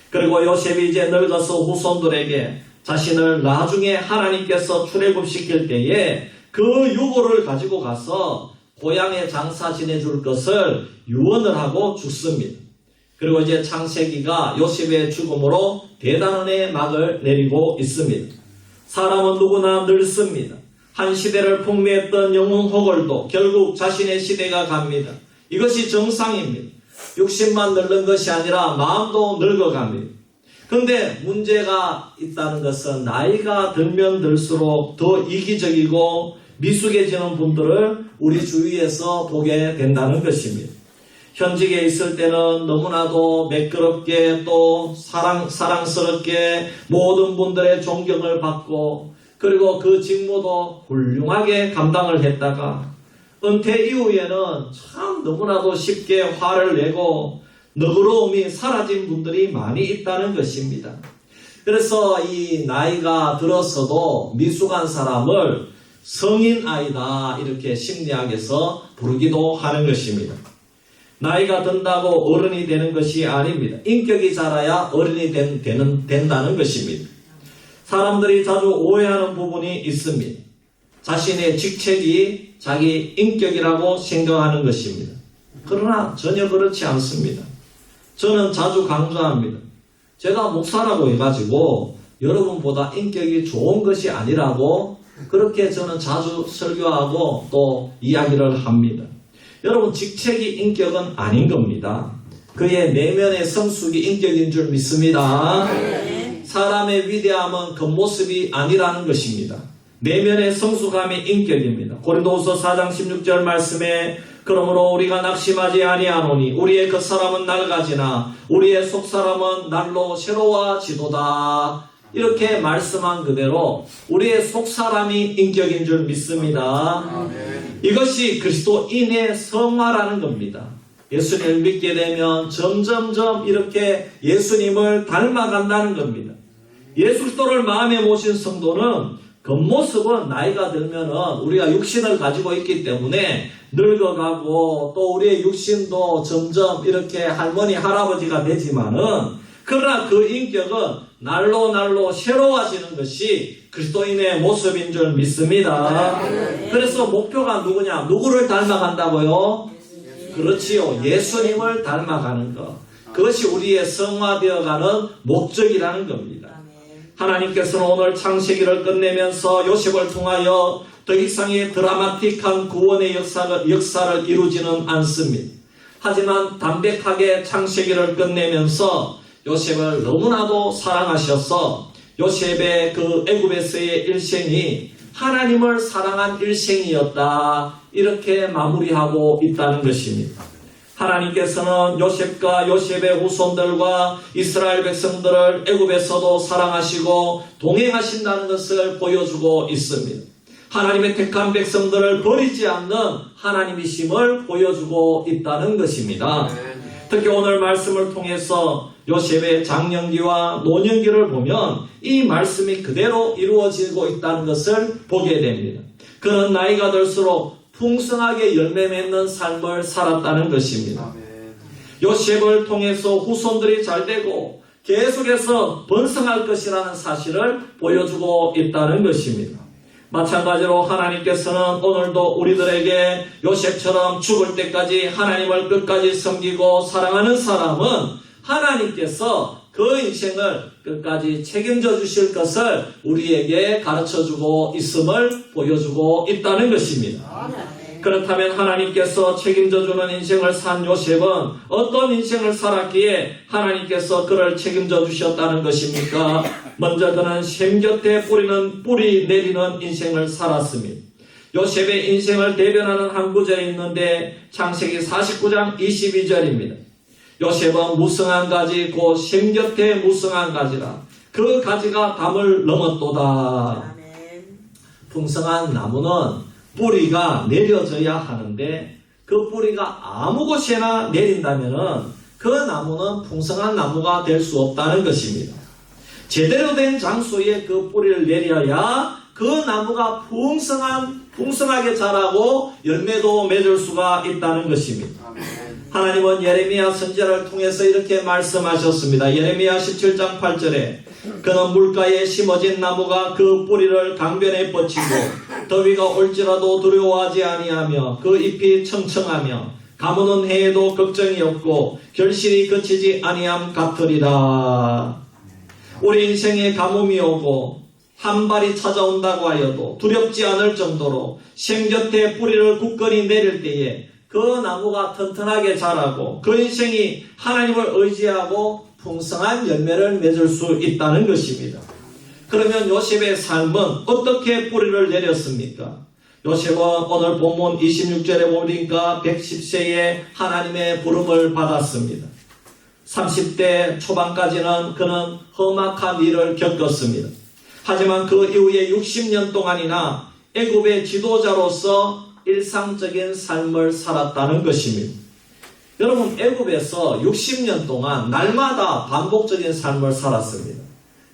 그리고 요셉이 이제 늙어서 후손들에게 자신을 나중에 하나님께서 출애굽시킬 때에 그 유고를 가지고 가서 고향에 장사 지내줄 것을 유언을 하고 죽습니다. 그리고 이제 창세기가 요셉의 죽음으로 대단원의 막을 내리고 있습니다. 사람은 누구나 늙습니다. 한 시대를 풍미했던 영웅 호걸도 결국 자신의 시대가 갑니다. 이것이 정상입니다. 육신만 늙는 것이 아니라 마음도 늙어갑니다. 그런데 문제가 있다는 것은 나이가 들면 들수록 더 이기적이고 미숙해지는 분들을 우리 주위에서 보게 된다는 것입니다. 현직에 있을 때는 너무나도 매끄럽게 또 사랑스럽게 모든 분들의 존경을 받고 그리고 그 직무도 훌륭하게 감당을 했다가 은퇴 이후에는 참 너무나도 쉽게 화를 내고 너그러움이 사라진 분들이 많이 있다는 것입니다. 그래서 이 나이가 들어서도 미숙한 사람을 성인 아이다 이렇게 심리학에서 부르기도 하는 것입니다. 나이가 든다고 어른이 되는 것이 아닙니다. 인격이 자라야 어른이 된다는 것입니다. 사람들이 자주 오해하는 부분이 있습니다. 자신의 직책이 자기 인격이라고 생각하는 것입니다. 그러나 전혀 그렇지 않습니다. 저는 자주 강조합니다. 제가 목사라고 해가지고 여러분보다 인격이 좋은 것이 아니라고 그렇게 저는 자주 설교하고 또 이야기를 합니다. 여러분 직책이 인격은 아닌 겁니다. 그의 내면의 성숙이 인격인 줄 믿습니다. 사람의 위대함은 겉모습이 아니라는 것입니다. 내면의 성숙함이 인격입니다. 고린도후서 4장 16절 말씀에 그러므로 우리가 낙심하지 아니하노니 우리의 겉사람은 낡아지나 우리의 속사람은 날로 새로워지도다. 이렇게 말씀한 그대로 우리의 속사람이 인격인 줄 믿습니다. 이것이 그리스도인의 성화라는 겁니다. 예수님을 믿게 되면 점점점 이렇게 예수님을 닮아간다는 겁니다. 예수 그리스도를 마음에 모신 성도는 겉모습은 나이가 들면은 우리가 육신을 가지고 있기 때문에 늙어가고 또 우리의 육신도 점점 이렇게 할머니 할아버지가 되지만은 그러나 그 인격은 날로 새로워지는 것이 그리스도인의 모습인 줄 믿습니다. 그래서 목표가 누구냐? 누구를 닮아간다고요? 그렇지요. 예수님을 닮아가는 것. 그것이 우리의 성화되어가는 목적이라는 겁니다. 하나님께서는 오늘 창세기를 끝내면서 요셉을 통하여 더 이상의 드라마틱한 구원의 역사를 이루지는 않습니다. 하지만 담백하게 창세기를 끝내면서 요셉을 너무나도 사랑하셔서 요셉의 그 애굽에서의 일생이 하나님을 사랑한 일생이었다. 이렇게 마무리하고 있다는 것입니다. 하나님께서는 요셉과 요셉의 후손들과 이스라엘 백성들을 애굽에서도 사랑하시고 동행하신다는 것을 보여주고 있습니다. 하나님의 택한 백성들을 버리지 않는 하나님이심을 보여주고 있다는 것입니다. 특히 오늘 말씀을 통해서 요셉의 장년기와 노년기를 보면 이 말씀이 그대로 이루어지고 있다는 것을 보게 됩니다. 그는 나이가 들수록 풍성하게 열매 맺는 삶을 살았다는 것입니다. 요셉을 통해서 후손들이 잘되고 계속해서 번성할 것이라는 사실을 보여주고 있다는 것입니다. 마찬가지로 하나님께서는 오늘도 우리들에게 요셉처럼 죽을 때까지 하나님을 끝까지 섬기고 사랑하는 사람은 하나님께서 그 인생을 끝까지 책임져 주실 것을 우리에게 가르쳐주고 있음을 보여주고 있다는 것입니다. 그렇다면 하나님께서 책임져 주는 인생을 산 요셉은 어떤 인생을 살았기에 하나님께서 그를 책임져 주셨다는 것입니까? 먼저 그는 샘 곁에 뿌리 내리는 인생을 살았습니다. 요셉의 인생을 대변하는 한 구절이 있는데 창세기 49장 22절입니다. 요셉은 무성한 가지 곧 샘 곁에 무성한 가지라 그 가지가 담을 넘었도다. 풍성한 나무는 뿌리가 내려져야 하는데 그 뿌리가 아무 곳에나 내린다면은 그 나무는 풍성한 나무가 될 수 없다는 것입니다. 제대로 된 장소에 그 뿌리를 내려야 그 나무가 풍성하게 자라고 열매도 맺을 수가 있다는 것입니다. 하나님은 예레미야 선지자를 통해서 이렇게 말씀하셨습니다. 예레미야 17장 8절에 그는 물가에 심어진 나무가 그 뿌리를 강변에 뻗치고 더위가 올지라도 두려워하지 아니하며 그 잎이 청청하며 가무는 해에도 걱정이 없고 결실이 그치지 아니함 같으리라. 우리 인생에 가뭄이 오고 한 발이 찾아온다고 하여도 두렵지 않을 정도로 샘 곁에 뿌리를 굳건히 내릴 때에 그 나무가 튼튼하게 자라고 그 인생이 하나님을 의지하고 풍성한 열매를 맺을 수 있다는 것입니다. 그러면 요셉의 삶은 어떻게 뿌리를 내렸습니까? 요셉은 오늘 본문 26절에 보니까 110세에 하나님의 부름을 받았습니다. 30대 초반까지는 그는 험악한 일을 겪었습니다. 하지만 그 이후에 60년 동안이나 애굽의 지도자로서 일상적인 삶을 살았다는 것입니다. 여러분, 애굽에서 60년 동안 날마다 반복적인 삶을 살았습니다.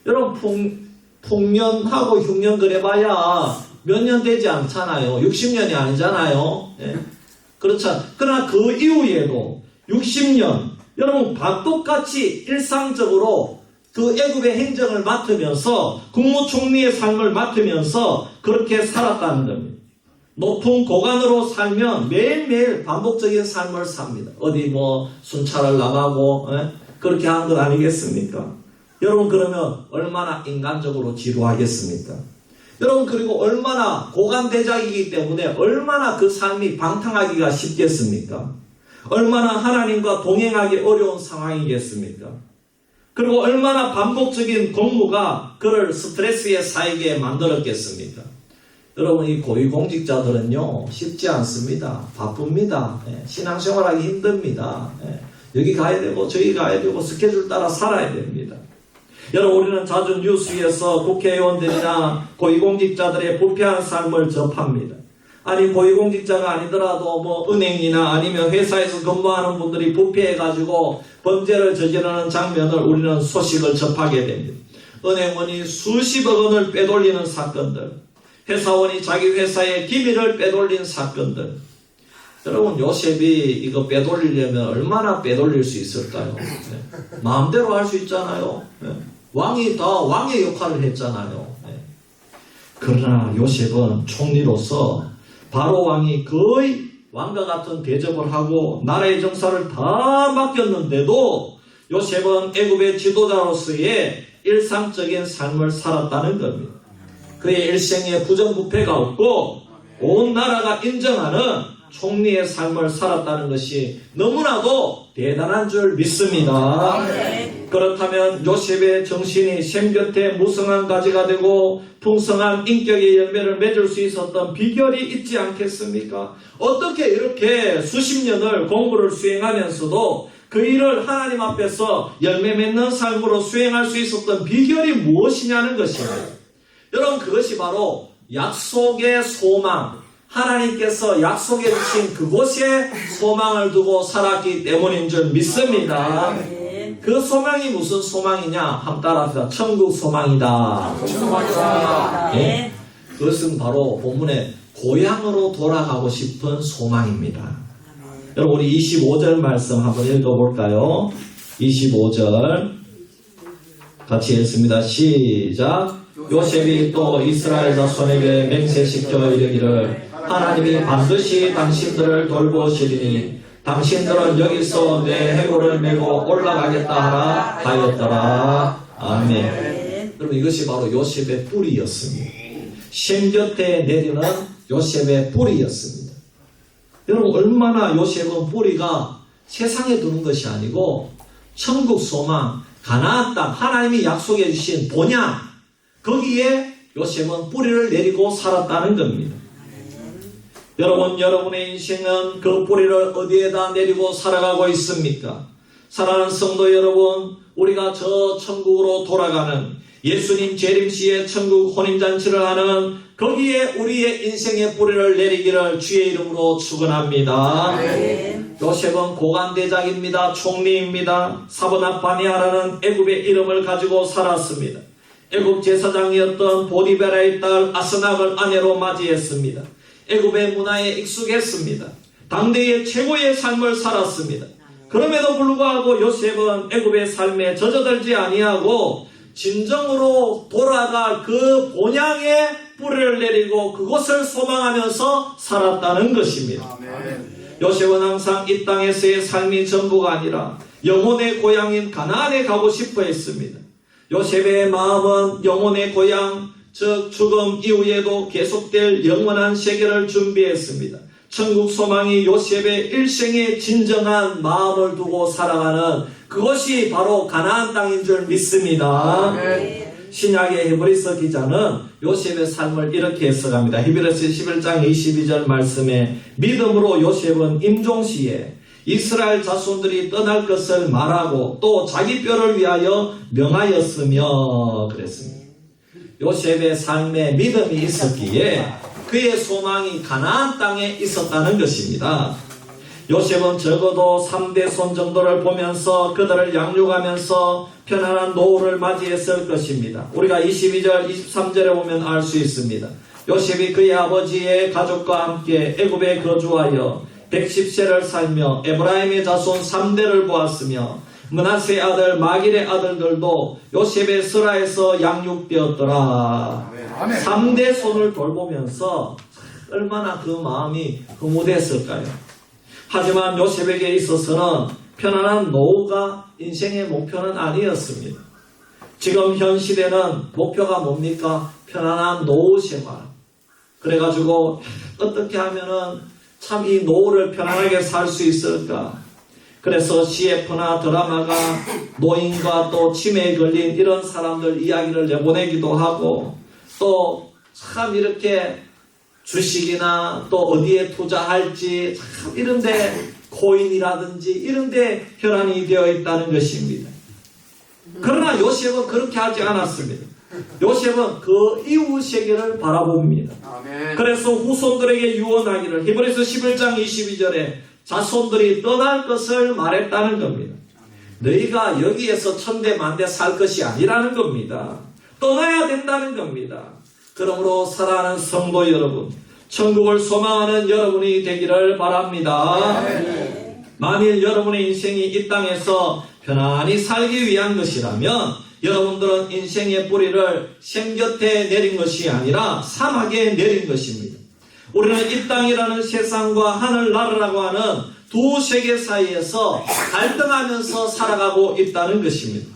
여러분, 풍년하고 흉년 그래봐야 몇 년 되지 않잖아요. 60년이 아니잖아요. 예. 그렇죠. 그러나 그 이후에도 60년, 여러분, 똑같이 일상적으로 그 애굽의 행정을 맡으면서 국무총리의 삶을 맡으면서 그렇게 살았다는 겁니다. 높은 고관으로 살면 매일매일 반복적인 삶을 삽니다. 어디 순찰을 나가고 그렇게 하는 것 아니겠습니까? 여러분, 그러면 얼마나 인간적으로 지루하겠습니까? 여러분, 그리고 얼마나 고관대작이기 때문에 얼마나 그 삶이 방탕하기가 쉽겠습니까? 얼마나 하나님과 동행하기 어려운 상황이겠습니까? 그리고 얼마나 반복적인 공무가 그를 스트레스에 쌓이게 만들었겠습니까? 여러분, 이 고위공직자들은요, 쉽지 않습니다. 바쁩니다. 신앙생활하기 힘듭니다. 여기 가야 되고 저기 가야 되고 스케줄 따라 살아야 됩니다. 여러분, 우리는 자주 뉴스에서 국회의원들이나 고위공직자들의 부패한 삶을 접합니다. 아니, 고위공직자가 아니더라도 은행이나 아니면 회사에서 근무하는 분들이 부패해가지고 범죄를 저지르는 장면을 우리는 소식을 접하게 됩니다. 은행원이 수십억 원을 빼돌리는 사건들, 회사원이 자기 회사의 기밀을 빼돌린 사건들. 여러분, 요셉이 이거 빼돌리려면 얼마나 빼돌릴 수 있을까요? 마음대로 할 수 있잖아요. 왕이 다 왕의 역할을 했잖아요. 그러나 요셉은 총리로서 바로 왕이 거의 왕과 같은 대접을 하고 나라의 정사를 다 맡겼는데도 요셉은 애굽의 지도자로서의 일상적인 삶을 살았다는 겁니다. 그의 일생에 부정부패가 없고 온 나라가 인정하는 총리의 삶을 살았다는 것이 너무나도 대단한 줄 믿습니다. 그렇다면 요셉의 정신이 샘 곁에 무성한 가지가 되고 풍성한 인격의 열매를 맺을 수 있었던 비결이 있지 않겠습니까? 어떻게 이렇게 수십 년을 공부를 수행하면서도 그 일을 하나님 앞에서 열매 맺는 삶으로 수행할 수 있었던 비결이 무엇이냐는 것입니다. 여러분, 그것이 바로 약속의 소망, 하나님께서 약속해 주신 그곳에 소망을 두고 살았기 때문인 줄 믿습니다. 그 소망이 무슨 소망이냐? 한번 따라합시다. 천국 소망이다. 네. 그것은 바로 본문의 고향으로 돌아가고 싶은 소망입니다. 여러분, 우리 25절 말씀 한번 읽어볼까요? 25절 같이 읽습니다. 시작. 요셉이 또 이스라엘 자손에게 맹세시켜 이르기를 하나님이 반드시 당신들을 돌보시리니 당신들은 여기서 내 해골을 메고 올라가겠다 하라 하였더라. 아멘. 여러분, 이것이 바로 요셉의 뿌리였습니다. 샘 곁에 내리는 요셉의 뿌리였습니다. 여러분, 얼마나 요셉은 뿌리가 세상에 두는 것이 아니고 천국 소망, 가나안 땅, 하나님이 약속해 주신 본향, 거기에 요셉은 뿌리를 내리고 살았다는 겁니다. 여러분, 여러분의 인생은 그 뿌리를 어디에다 내리고 살아가고 있습니까? 사랑하는 성도 여러분, 우리가 저 천국으로 돌아가는 예수님 재림시에 천국 혼인잔치를 하는 거기에 우리의 인생의 뿌리를 내리기를 주의 이름으로 축원합니다. 요셉은 고관대작입니다. 총리입니다. 사브나파니아라는 애굽의 이름을 가지고 살았습니다. 애굽 제사장이었던 보디베라의 딸 아스낙을 아내로 맞이했습니다. 애굽의 문화에 익숙했습니다. 당대의 최고의 삶을 살았습니다. 그럼에도 불구하고 요셉은 애굽의 삶에 젖어들지 아니하고 진정으로 돌아갈 그 본향의 뿌리를 내리고 그곳을 소망하면서 살았다는 것입니다. 요셉은 항상 이 땅에서의 삶이 전부가 아니라 영혼의 고향인 가나안에 가고 싶어 했습니다. 요셉의 마음은 영혼의 고향 즉 죽음 이후에도 계속될 영원한 세계를 준비했습니다. 천국 소망이 요셉의 일생의 진정한 마음을 두고 살아가는 그것이 바로 가나안 땅인 줄 믿습니다. 신약의 히브리서 기자는 요셉의 삶을 이렇게 해석합니다. 히브리서 11장 22절 말씀에 믿음으로 요셉은 임종시에 이스라엘 자손들이 떠날 것을 말하고 또 자기 뼈를 위하여 명하였으며 그랬습니다. 요셉의 삶에 믿음이 있었기에 그의 소망이 가나안 땅에 있었다는 것입니다. 요셉은 적어도 3대 손 정도를 보면서 그들을 양육하면서 편안한 노후를 맞이했을 것입니다. 우리가 22절, 23절에 보면 알 수 있습니다. 요셉이 그의 아버지의 가족과 함께 애굽에 거주하여 110세를 살며 에브라임의 자손 3대를 보았으며 므낫세의 아들 마길의 아들들도 요셉의 스라에서 양육되었더라. 3대 손을 돌보면서 얼마나 그 마음이 흐뭇했을까요? 하지만 요셉에게 있어서는 편안한 노후가 인생의 목표는 아니었습니다. 지금 현 시대는 목표가 뭡니까? 편안한 노후 생활. 그래가지고 어떻게 하면은 참 이 노후를 편안하게 살 수 있을까? 그래서 CF나 드라마가 노인과 또 치매에 걸린 이런 사람들 이야기를 내보내기도 하고 또 참 이렇게 주식이나 또 어디에 투자할지 참 이런데 코인이라든지 이런데 혈안이 되어 있다는 것입니다. 그러나 요셉은 그렇게 하지 않았습니다. 요셉은 그 이후 세계를 바라봅니다. 그래서 후손들에게 유언하기를 히브리서 11장 22절에 자손들이 떠날 것을 말했다는 겁니다. 너희가 여기에서 천대만대 살 것이 아니라는 겁니다. 떠나야 된다는 겁니다. 그러므로 사랑하는 성도 여러분, 천국을 소망하는 여러분이 되기를 바랍니다. 만일 여러분의 인생이 이 땅에서 편안히 살기 위한 것이라면 여러분들은 인생의 뿌리를 생곁에 내린 것이 아니라 사막에 내린 것입니다. 우리는 이 땅이라는 세상과 하늘나라라고 하는 두 세계 사이에서 갈등하면서 살아가고 있다는 것입니다.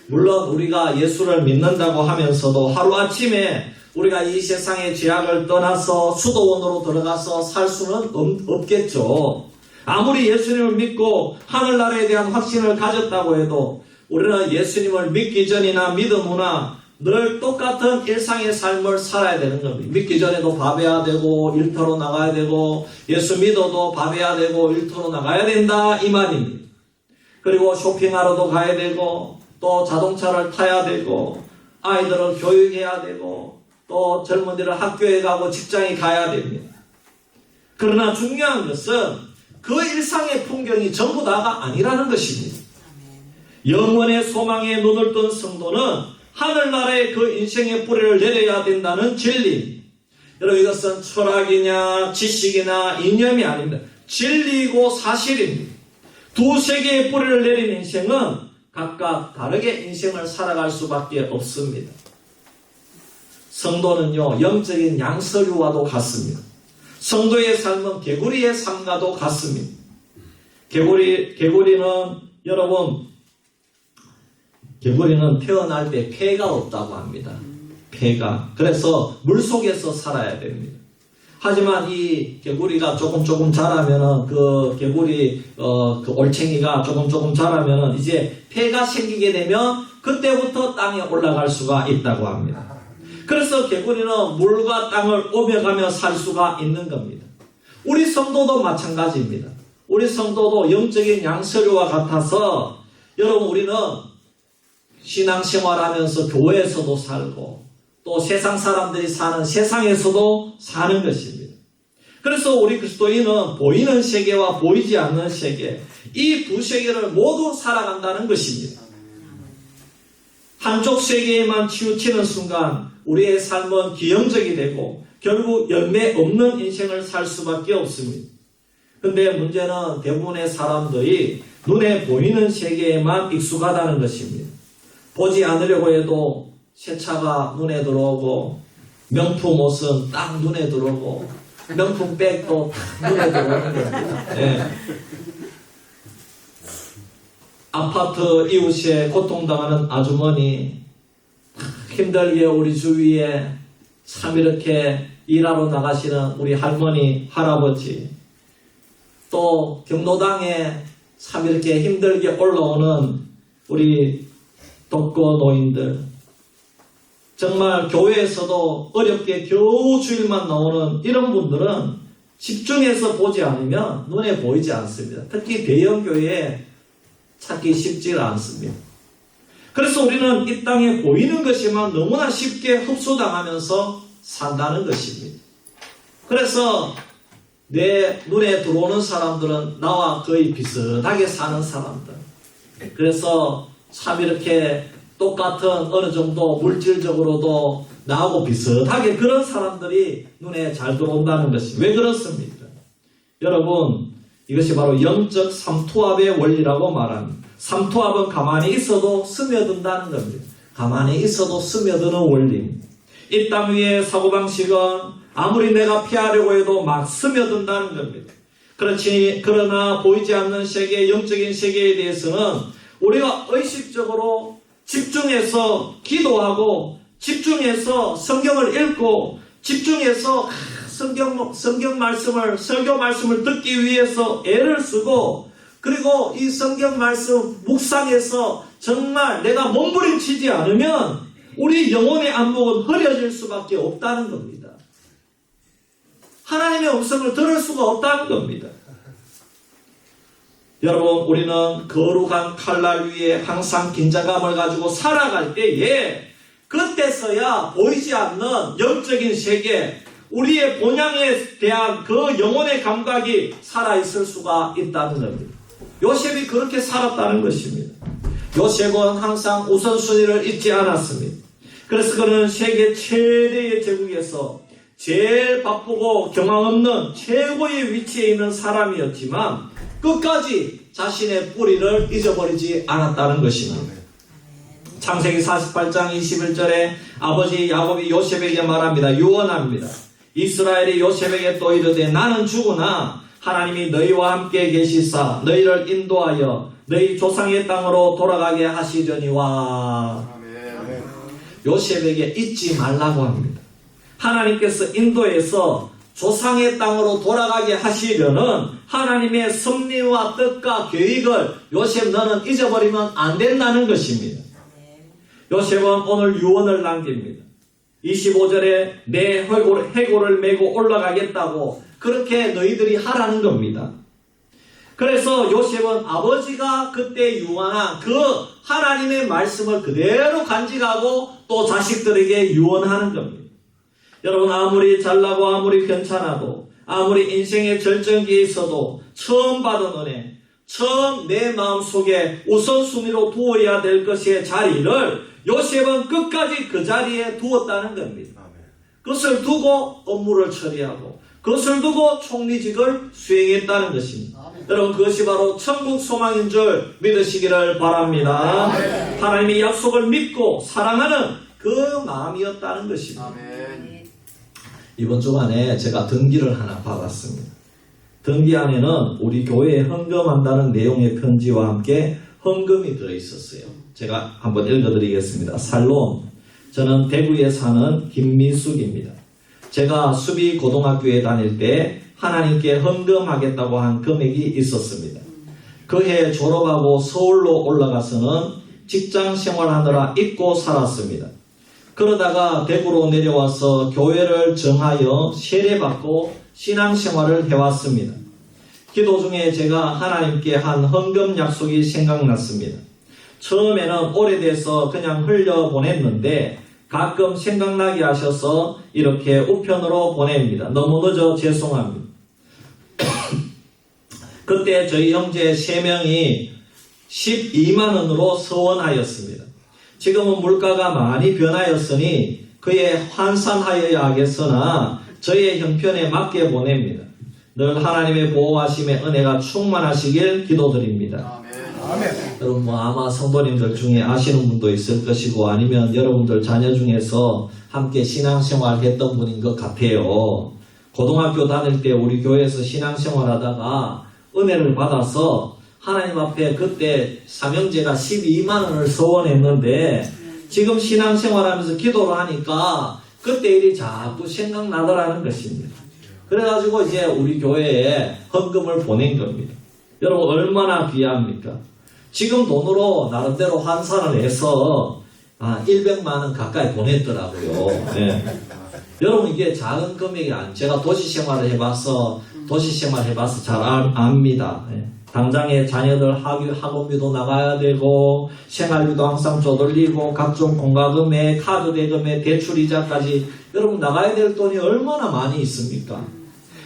물론 우리가 예수를 믿는다고 하면서도 하루아침에 우리가 이 세상의 죄악을 떠나서 수도원으로 들어가서 살 수는 없겠죠. 아무리 예수님을 믿고 하늘나라에 대한 확신을 가졌다고 해도 우리는 예수님을 믿기 전이나 믿음 후나 늘 똑같은 일상의 삶을 살아야 되는 겁니다. 믿기 전에도 밥해야 되고 일터로 나가야 되고 예수 믿어도 밥해야 되고 일터로 나가야 된다 이 말입니다. 그리고 쇼핑하러도 가야 되고 또 자동차를 타야 되고 아이들을 교육해야 되고 또 젊은이들 학교에 가고 직장에 가야 됩니다. 그러나 중요한 것은 그 일상의 풍경이 전부 다가 아니라는 것입니다. 영원의 소망에 눈을 뜬 성도는 하늘나라에 그 인생의 뿌리를 내려야 된다는 진리. 여러분 이것은 철학이냐 지식이나 이념이 아닙니다. 진리이고 사실입니다. 두 세계의 뿌리를 내린 인생은 각각 다르게 인생을 살아갈 수밖에 없습니다. 성도는요 영적인 양서류와도 같습니다. 성도의 삶은 개구리의 삶과도 같습니다. 개구리는 여러분 개구리는 태어날 때 폐가 없다고 합니다. 폐가. 그래서 물속에서 살아야 됩니다. 하지만 이 개구리가 조금 자라면은 그 개구리 그 올챙이가 조금 자라면은 이제 폐가 생기게 되면 그때부터 땅에 올라갈 수가 있다고 합니다. 그래서 개구리는 물과 땅을 오며가며 살 수가 있는 겁니다. 우리 성도도 마찬가지입니다. 우리 성도도 영적인 양서류와 같아서 여러분 우리는 신앙생활하면서 교회에서도 살고 또 세상 사람들이 사는 세상에서도 사는 것입니다. 그래서 우리 그리스도인은 보이는 세계와 보이지 않는 세계 이 두 세계를 모두 살아간다는 것입니다. 한쪽 세계에만 치우치는 순간 우리의 삶은 기형적이 되고 결국 열매 없는 인생을 살 수밖에 없습니다. 그런데 문제는 대부분의 사람들이 눈에 보이는 세계에만 익숙하다는 것입니다. 보지 않으려고 해도 새 차가 눈에 들어오고 명품 옷은 딱 눈에 들어오고 명품 백도 딱 눈에 들어오는 겁니다. 네. 아파트 이웃에 고통당하는 아주머니 힘들게 우리 주위에 참 이렇게 일하러 나가시는 우리 할머니, 할아버지, 또 경로당에 참 이렇게 힘들게 올라오는 우리 독거 노인들, 정말 교회에서도 어렵게 겨우 주일만 나오는 이런 분들은 집중해서 보지 않으면 눈에 보이지 않습니다. 특히 대형 교회에 찾기 쉽지가 않습니다. 그래서 우리는 이 땅에 보이는 것이만 너무나 쉽게 흡수당하면서 산다는 것입니다. 그래서 내 눈에 들어오는 사람들은 나와 거의 비슷하게 사는 사람들. 그래서 참 이렇게 똑같은 어느 정도 물질적으로도 나하고 비슷하게 그런 사람들이 눈에 잘 들어온다는 것이 왜 그렇습니까? 여러분, 이것이 바로 영적 삼투압의 원리라고 말합니다. 삼투압은 가만히 있어도 스며든다는 겁니다. 가만히 있어도 스며드는 원리입니다. 이 땅 위의 사고방식은 아무리 내가 피하려고 해도 막 스며든다는 겁니다. 그러나 보이지 않는 세계, 영적인 세계에 대해서는 우리가 의식적으로 집중해서 기도하고 집중해서 성경을 읽고 집중해서 성경 말씀을, 설교 말씀을 듣기 위해서 애를 쓰고 그리고 이 성경 말씀 묵상해서 정말 내가 몸부림치지 않으면 우리 영혼의 안목은 흐려질 수밖에 없다는 겁니다. 하나님의 음성을 들을 수가 없다는 겁니다. 여러분, 우리는 거룩한 칼날 위에 항상 긴장감을 가지고 살아갈 때에 그때서야 보이지 않는 영적인 세계, 우리의 본향에 대한 그 영혼의 감각이 살아있을 수가 있다는 겁니다. 요셉이 그렇게 살았다는 것입니다. 요셉은 항상 우선순위를 잊지 않았습니다. 그래서 그는 세계 최대의 제국에서 제일 바쁘고 경황 없는 최고의 위치에 있는 사람이었지만 끝까지 자신의 뿌리를 잊어버리지 않았다는 것입니다. 창세기 48장 21절에 아버지 야곱이 요셉에게 말합니다. 유언합니다. 이스라엘이 요셉에게 또 이르되 나는 죽으나 하나님이 너희와 함께 계시사 너희를 인도하여 너희 조상의 땅으로 돌아가게 하시려니와. 요셉에게 잊지 말라고 합니다. 하나님께서 인도해서 조상의 땅으로 돌아가게 하시려는 하나님의 섭리와 뜻과 계획을 요셉 너는 잊어버리면 안 된다는 것입니다. 요셉은 오늘 유언을 남깁니다. 25절에 내 해골을 메고 올라가겠다고 그렇게 너희들이 하라는 겁니다. 그래서 요셉은 아버지가 그때 유언한 그 하나님의 말씀을 그대로 간직하고 또 자식들에게 유언하는 겁니다. 여러분, 아무리 잘나고 아무리 괜찮아도 아무리 인생의 절정기에 있어도 처음 받은 은혜, 처음 내 마음속에 우선순위로 두어야 될 것의 자리를 요셉은 끝까지 그 자리에 두었다는 겁니다. 그것을 두고 업무를 처리하고 그것을 두고 총리직을 수행했다는 것입니다. 여러분, 그것이 바로 천국 소망인 줄 믿으시기를 바랍니다. 하나님의 약속을 믿고 사랑하는 그 마음이었다는 것입니다. 이번 주간에 제가 등기를 하나 받았습니다. 등기 안에는 우리 교회에 헌금한다는 내용의 편지와 함께 헌금이 들어있었어요. 제가 한번 읽어드리겠습니다. 살롬, 저는 대구에 사는 김민숙입니다. 제가 수비 고등학교에 다닐 때 하나님께 헌금하겠다고 한 금액이 있었습니다. 그해 졸업하고 서울로 올라가서는 직장 생활하느라 잊고 살았습니다. 그러다가 대구로 내려와서 교회를 정하여 세례받고 신앙생활을 해왔습니다. 기도 중에 제가 하나님께 한 헌금 약속이 생각났습니다. 처음에는 오래돼서 그냥 흘려보냈는데 가끔 생각나게 하셔서 이렇게 우편으로 보냅니다. 너무 늦어 죄송합니다. 그때 저희 형제 3명이 12만 원으로 서원하였습니다. 지금은 물가가 많이 변하였으니 그에 환산하여야 하겠으나 저의 형편에 맞게 보냅니다. 늘 하나님의 보호하심의 은혜가 충만하시길 기도드립니다. 아멘. 여러분, 아마 성도님들 중에 아시는 분도 있을 것이고 아니면 여러분들 자녀 중에서 함께 신앙생활 했던 분인 것 같아요. 고등학교 다닐 때 우리 교회에서 신앙생활 하다가 은혜를 받아서 하나님 앞에 그때 삼형제가 12만 원을 서원했는데 지금 신앙생활하면서 기도를 하니까 그때 일이 자꾸 생각나더라는 것입니다. 그래가지고 이제 우리 교회에 헌금을 보낸 겁니다. 여러분 얼마나 귀합니까? 지금 돈으로 나름대로 환산을 해서 100만 원 가까이 보냈더라고요. 네. 여러분 이게 작은 금액이 아니에요. 제가 도시생활을 해봐서 잘 압니다. 네. 당장에 자녀들 학원비도 나가야 되고 생활비도 항상 쪼들리고 각종 공과금에 카드 대금에 대출이자까지 여러분 나가야 될 돈이 얼마나 많이 있습니까?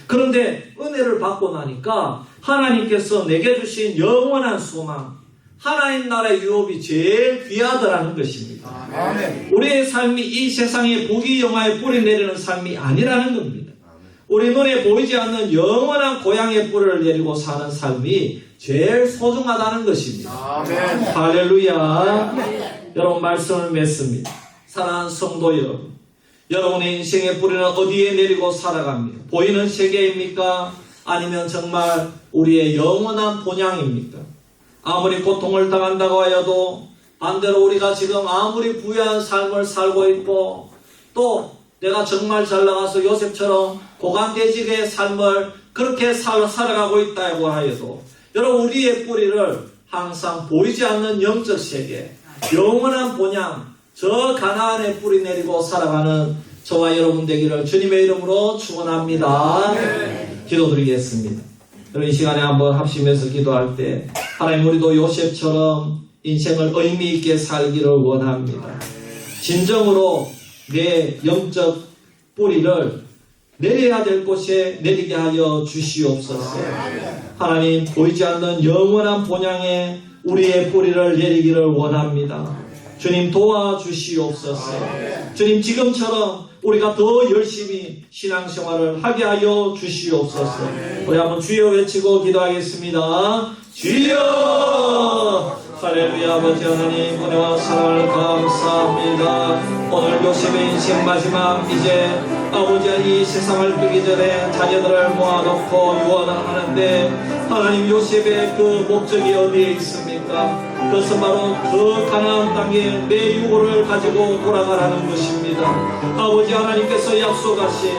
그런데 은혜를 받고 나니까 하나님께서 내게 주신 영원한 소망, 하나님 나라의 유업이 제일 귀하더라는 것입니다. 아멘. 우리의 삶이 이 세상의 부귀영화에 뿌리 내리는 삶이 아니라는 겁니다. 우리 눈에 보이지 않는 영원한 고향의 뿌리를 내리고 사는 삶이 제일 소중하다는 것입니다. 아멘. 할렐루야. 여러분 말씀을 맺습니다. 사랑하는 성도 여러분, 여러분의 인생의 뿌리는 어디에 내리고 살아갑니까? 보이는 세계입니까? 아니면 정말 우리의 영원한 본향입니까? 아무리 고통을 당한다고 하여도 반대로 우리가 지금 아무리 부유한 삶을 살고 있고 또 내가 정말 잘 나가서 요셉처럼 고관대직의 삶을 그렇게 살아가고 있다고 하여도 여러분 우리의 뿌리를 항상 보이지 않는 영적 세계, 영원한 본향, 저 가나안에 뿌리 내리고 살아가는 저와 여러분 되기를 주님의 이름으로 축원합니다. 기도드리겠습니다. 여러분 이 시간에 한번 합심해서 기도할 때 하나님 우리도 요셉처럼 인생을 의미 있게 살기를 원합니다. 진정으로 내 영적 뿌리를 내려야 될 곳에 내리게 하여 주시옵소서. 하나님 보이지 않는 영원한 본향에 우리의 뿌리를 내리기를 원합니다. 주님 도와주시옵소서. 주님 지금처럼 우리가 더 열심히 신앙생활을 하게 하여 주시옵소서. 우리 한번 주여 외치고 기도하겠습니다. 주여! 할렐루야. 아버지 하나님 은혜와 사랑을 감사합니다. 오늘 요셉의 인생 마지막 이제 아버지가 이 세상을 뜨기 전에 자녀들을 모아놓고 유언을 하는데 하나님 요셉의 그 목적이 어디에 있습니까? 그것은 바로 그 가나안 땅에 내 유고를 가지고 돌아가라는 것입니다. 아버지 하나님께서 약속하신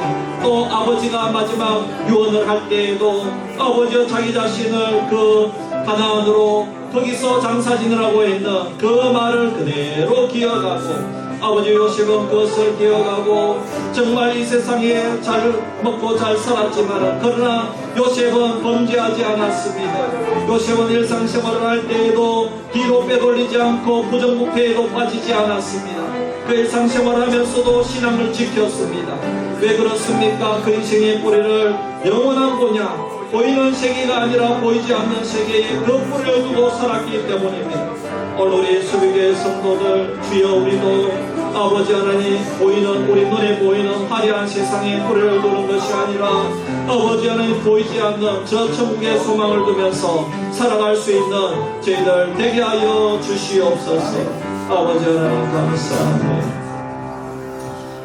또 아버지가 마지막 유언을 할 때에도 아버지가 자기 자신을 그 가나안으로 거기서 장사 지내라고 했는 그 말을 그대로 기억하고 아버지 요셉은 그것을 기억하고 정말 이 세상에 잘 먹고 잘 살았지만 그러나 요셉은 범죄하지 않았습니다. 요셉은 일상생활을 할 때에도 뒤로 빼돌리지 않고 부정부패에도 빠지지 않았습니다. 그 일상생활을 하면서도 신앙을 지켰습니다. 왜 그렇습니까? 그 인생의 뿌리를 영원한 본향 보이는 세계가 아니라 보이지 않는 세계에 그 뿌리를 두고 살았기 때문입니다. 오늘 우리 수비교회 성도들 주여 우리도 아버지 하나님 보이는 우리 눈에 보이는 화려한 세상에 뿌리를 두는 것이 아니라 아버지 하나님 보이지 않는 저 천국의 소망을 두면서 살아갈 수 있는 저희들 되게 하여 주시옵소서. 아버지 하나님 감사합니다.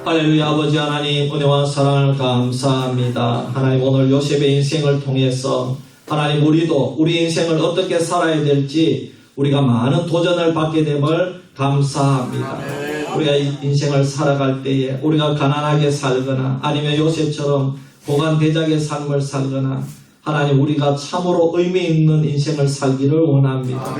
할렐루야. 아버지 하나님 은혜와 사랑을 감사합니다. 하나님 오늘 요셉의 인생을 통해서 하나님 우리도 우리 인생을 어떻게 살아야 될지 우리가 많은 도전을 받게 됨을 감사합니다. 우리가 이 인생을 살아갈 때에 우리가 가난하게 살거나 아니면 요셉처럼 고관대작의 삶을 살거나 하나님 우리가 참으로 의미 있는 인생을 살기를 원합니다.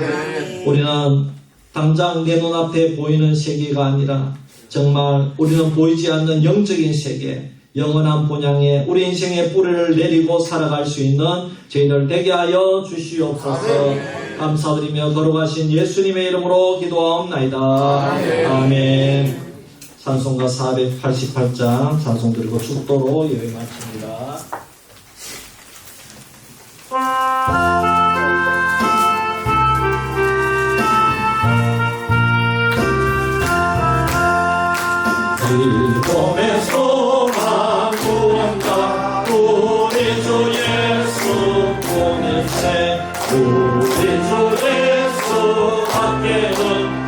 우리는 당장 내 눈앞에 보이는 세계가 아니라 정말 우리는 보이지 않는 영적인 세계, 영원한 본향에 우리 인생의 뿌리를 내리고 살아갈 수 있는 저희들 되게 하여 주시옵소서. 감사드리며 걸어가신 예수님의 이름으로 기도하옵나이다. 아멘. 찬송가 488장 찬송 드리고 축도로 예배 마칩니다. 봄의 소망 구원가 우리 주 예수 보내세 우리 주 예수 밖에는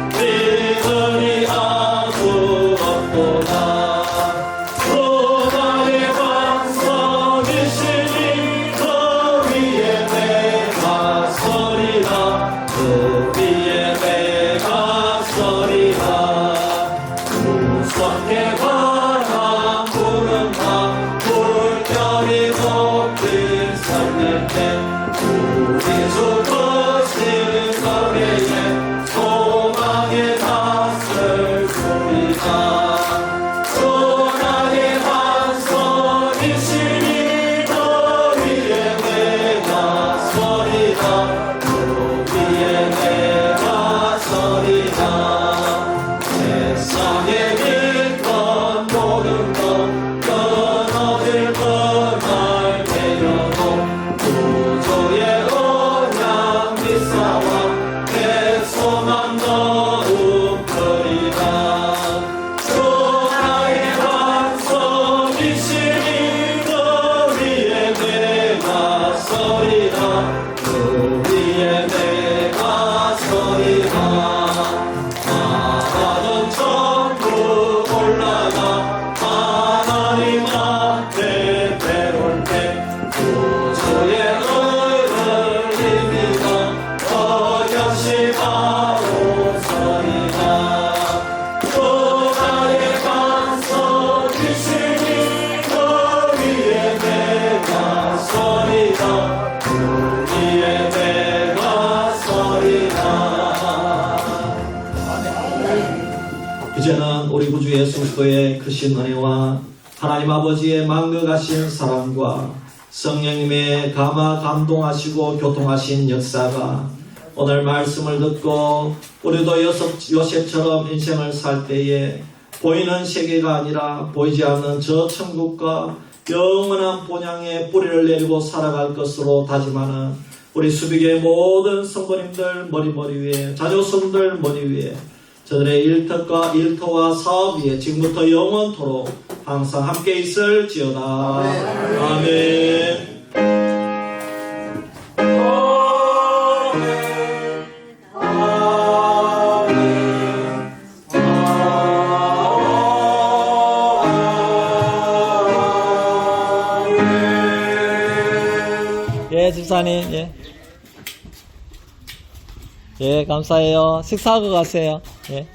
믿음이 아주 없구나. 그날의 반석이시니 그 위에 내가 서리라 그 위에 내가 서리라 무섭게 바라 우리 주 크신 거리에 소망에 닿을 소리가 소나의 반석이시니 너 위에 내가 서리라 너 위에 내가 서리라 세상에 믿건 모든 것 끊어질 것날 배려도 구조의 언약 미사와 내 소망 넣음거리라 주 나의 반석이시니 그 위에 내가 서리라 그 위에 내가 서리라 바다는 천국 올라가 하나님 앞에 배울 때 구주의 은을 입니다 어여시 바로 서리라 주 나의 반석이시니 그 위에 내가 서리라 그 위에 내가 서리라 이제는 우리 구주 예수 그리스도의 크신 은혜와 하나님 아버지의 만극하신 사랑과 성령님의 감화 감동하시고 교통하신 역사가 오늘 말씀을 듣고 우리도 요셉처럼 인생을 살 때에 보이는 세계가 아니라 보이지 않는 저 천국과 영원한 본향의 뿌리를 내리고 살아갈 것으로 다짐하는 우리 수비교의 모든 성도님들 머리 위에 자녀손들 머리 위에 저들의 일터와 사업 위에 지금부터 영원토록 항상 함께 있을지어다. 아멘. 예, 집사님, 예. 예, 감사해요. 식사하고 가세요. 예.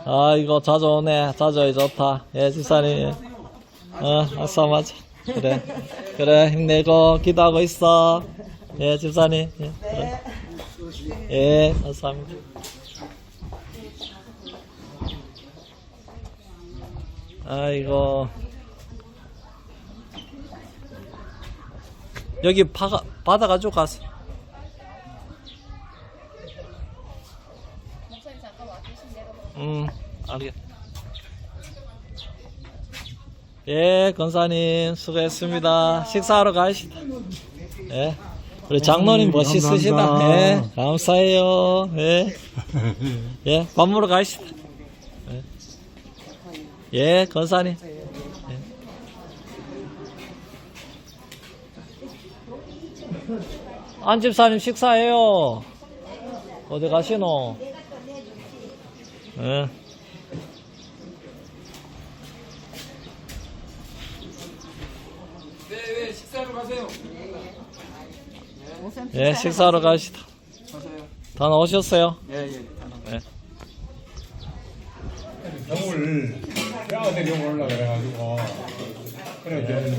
아, 이거 자주 오네. 자주 오기 좋다. 예, 집사님. 예. 맞아. 그래, 힘내고 기도하고 있어. 예, 집사님. 예, 그래. 예, 감사합니다. 아이고. 여기 받아가지고 가세요. 목사님 잠깐 와 계신데요. 알겠. 예, 권사님 수고했습니다. 식사하러 가시다. 예, 우리 장로님 멋있으시다. 예, 감사해요. 예, 예, 밥 먹으러 가시다. 예, 권사님. 예. 안 집사님 식사해요. 어디 가시노? 예. 네, 식사하러 가세요. 예, 식사하러 가시다. 다 나오셨어요? 예. 예. 영을 뼈아들이 올라 그래가지고 그래 이제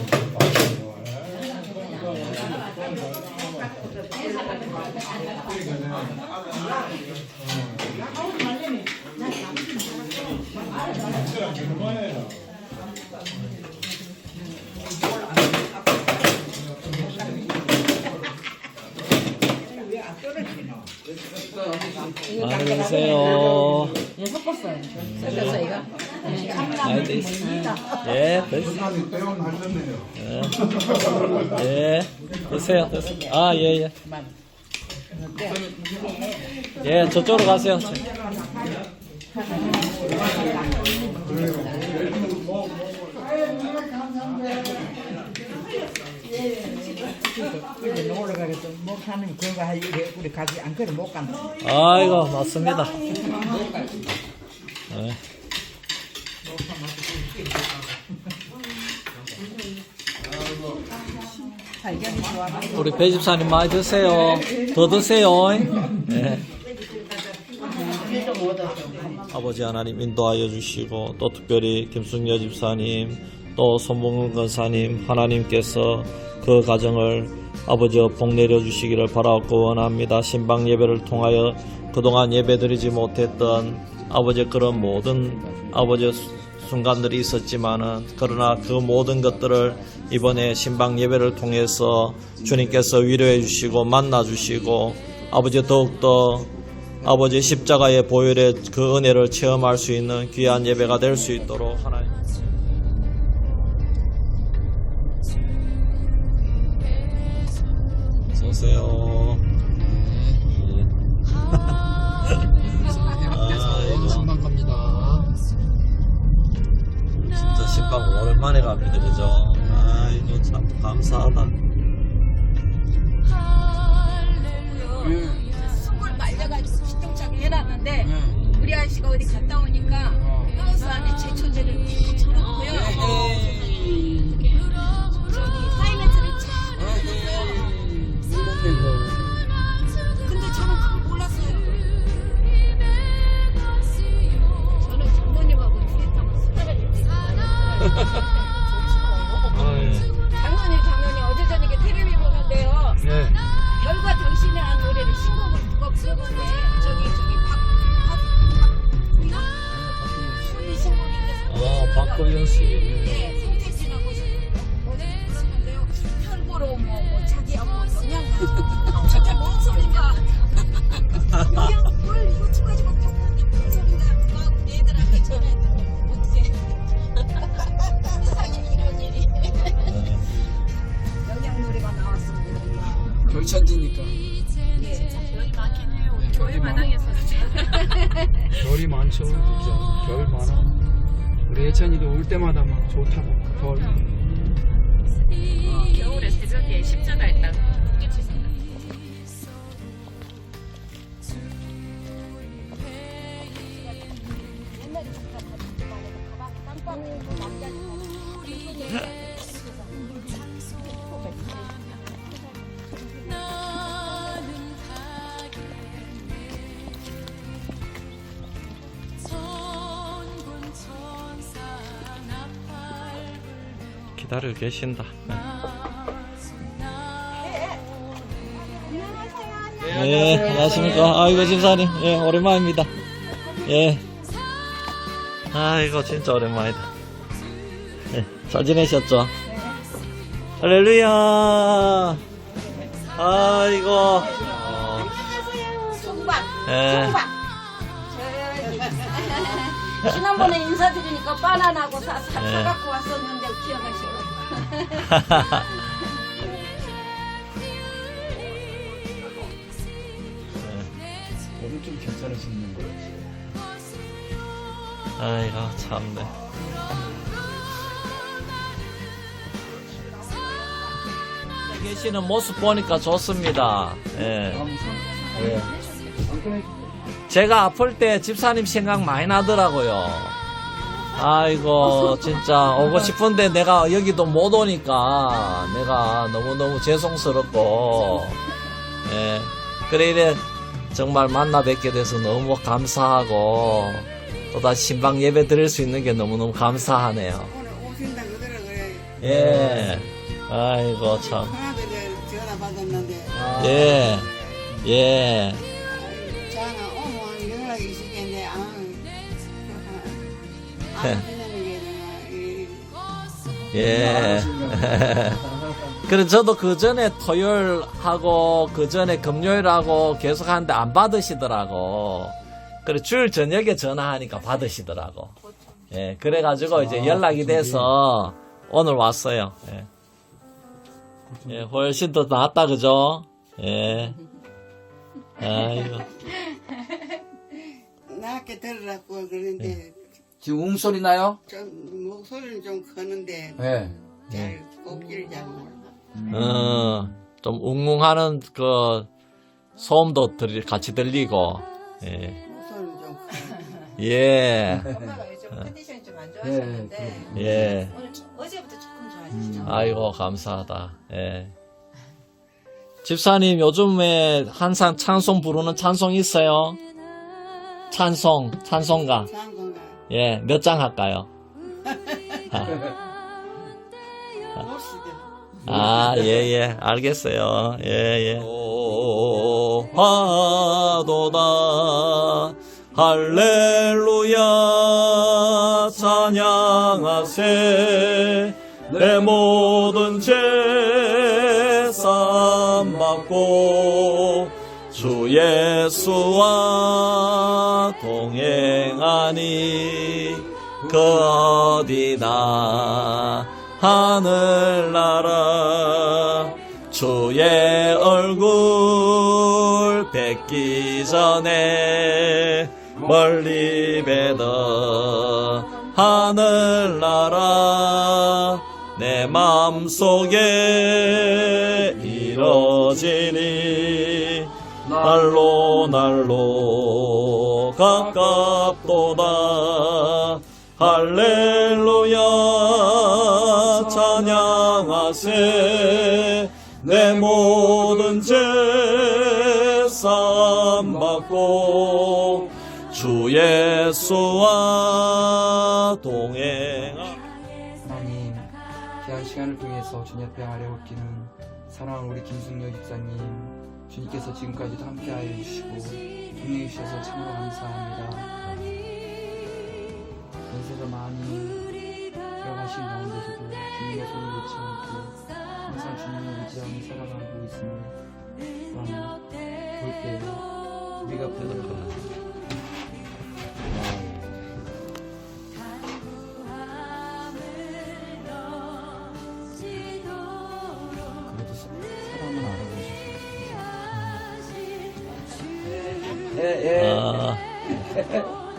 많이 드세요. 예, 섞었어요. 섞었어, 이거? 많이 드세요. 예, 됐어요. 예, 드세요. 아, 예. 예, 저쪽으로 가세요. 놀러 가겠어. 못하는 그거 할 일에 우리 가지 안 그래 못 간다. 아이고, 맞습니다. 네. 발견이 좋아가지고. 우리 배 집사님 많이 드세요. 더 드세요. 예. 아버지 하나님 인도하여 주시고 또 특별히 김승여 집사님 또 손봉근 권사님 하나님께서 그 가정을 아버지 복 내려 주시기를 바라고 원합니다. 신방 예배를 통하여 그동안 예배드리지 못했던 아버지 그런 모든 아버지 순간들이 있었지만은 그러나 그 모든 것들을 이번에 신방 예배를 통해서 주님께서 위로해 주시고 만나 주시고 아버지 더욱더 아버지 십자가의 보혈의 그 은혜를 체험할 수 있는 귀한 예배가 될 수 있도록 하나님 어서오세요. 신방 갑니다. 진짜 신방 오랜만에 갑니다. 그죠? 아이고 참 감사하다. 숨을 말려가지고 기똥차게 해놨는데 우리 아저씨가 어디 갔다 오니까 버스 안에 제초제를 쭉 쳐놓고요. 저기 사이멘트를 쫙 해놨어요. 근데 저는 그걸 몰랐어요. 저는 장모님하고 디에트하면 수다를 장모님 어제 저녁에 텔레비 보는데요. 네. 별과 당신의 한 노래를 신곡을 누가 부르는데 저기 박순이 신곡인데 박도현 씨. 네, 송태진하고 어제 부르는데요. 별 보러 뭐 자기야 뭐 영양가 진짜 뭔 소린가 영양 뭘 이거 쳐가지고 탔는데 뭔 소린가 누가 우리 애들한테 전화했더니 어떻게 세상에 이런 일이 영양 노래가 나왔습니다. 결천지니까. 별이 많긴 해요. 우리 교회 마당에서 별이 많죠. 진짜 별 많아. 우리 예찬이도 올 때마다 막 좋다고 별. 겨울에 새벽에 십자가 했다가 기다리고 계신다. 네, 안녕하십니까. 아이고, 집사님. 예, 오랜만입니다. 예. 아이고, 진짜 오랜만이다. 예, 잘 지내셨죠? 할렐루야. 아이고. 송박 예. 송박 지난번에 인사드리니까 바나나하고 사갖고 왔었는데 기억하시고 오늘 좀 괜찮으시는 거예요? 아이고, 참네. 계시는 모습 보니까 좋습니다. 예. 예. 제가 아플 때 집사님 생각 많이 나더라고요. 아이고, 진짜 오고 싶은데 내가 여기도 못 오니까 내가 너무너무 죄송스럽고, 예. 그래, 이래 정말 만나 뵙게 돼서 너무 감사하고, 또다시 신방 예배 드릴 수 있는 게 너무너무 감사하네요. 오늘 오신다 그러더라 그래. 예. 아이고, 참. 하나들 전화 받았는데 예. 예. 전화 오면 연락이 있겠는데 예. 그래, 저도 그 전에 토요일하고, 그 전에 금요일하고 계속 하는데 안 받으시더라고. 그래, 주일 저녁에 전화하니까 받으시더라고. 예, 그래가지고 이제 연락이 돼서 오늘 왔어요. 예. 예, 훨씬 더 낫다, 그죠? 예. 아이고. 나게 들으라고 그러는데 지금 웅소리 나요? 좀 목소리는 좀 크는데 네. 잘 꼽기를 잘 몰라. 좀 웅웅하는 그 소음도 같이 들리고, 예. 목소리는 좀 크네. 예. 엄마가 요즘 컨디션이 좀 안 좋아하셨는데 예. 오늘 어제부터 조금 좋아지죠. 아이고, 감사하다. 예. 집사님 요즘에 항상 찬송 부르는 찬송 있어요? 찬송가. 예, 몇 장 할까요? 예, 알겠어요. 예. 하도다. 할렐루야 찬양하세 내 모든 죄 사함받고 주 예수와 동행하니 그 어디나 하늘나라 주의 얼굴 뵙기 전에 멀리 뵈던 하늘나라 내 맘속에 이뤄지니 날로 가깝도다 할렐루야 찬양하세 내 모든 죄 사함받고 주 예수와 동행하 하나님, 귀한 시간을 통해서 주님 앞에 아뢰옵기는 사랑하는 우리 김승려 집사님, 주님께서 지금까지도 함께하여 주시고 동행해 주셔서 참으로 감사합니다. 연세가 많이 들어가신 가운데서도 주님의 손을 놓지 않고 항상 주님을 의지하며 살아가고 있습니다. 또한 볼 때 우리가 부르는 것 그래도 사람은 알아보셔서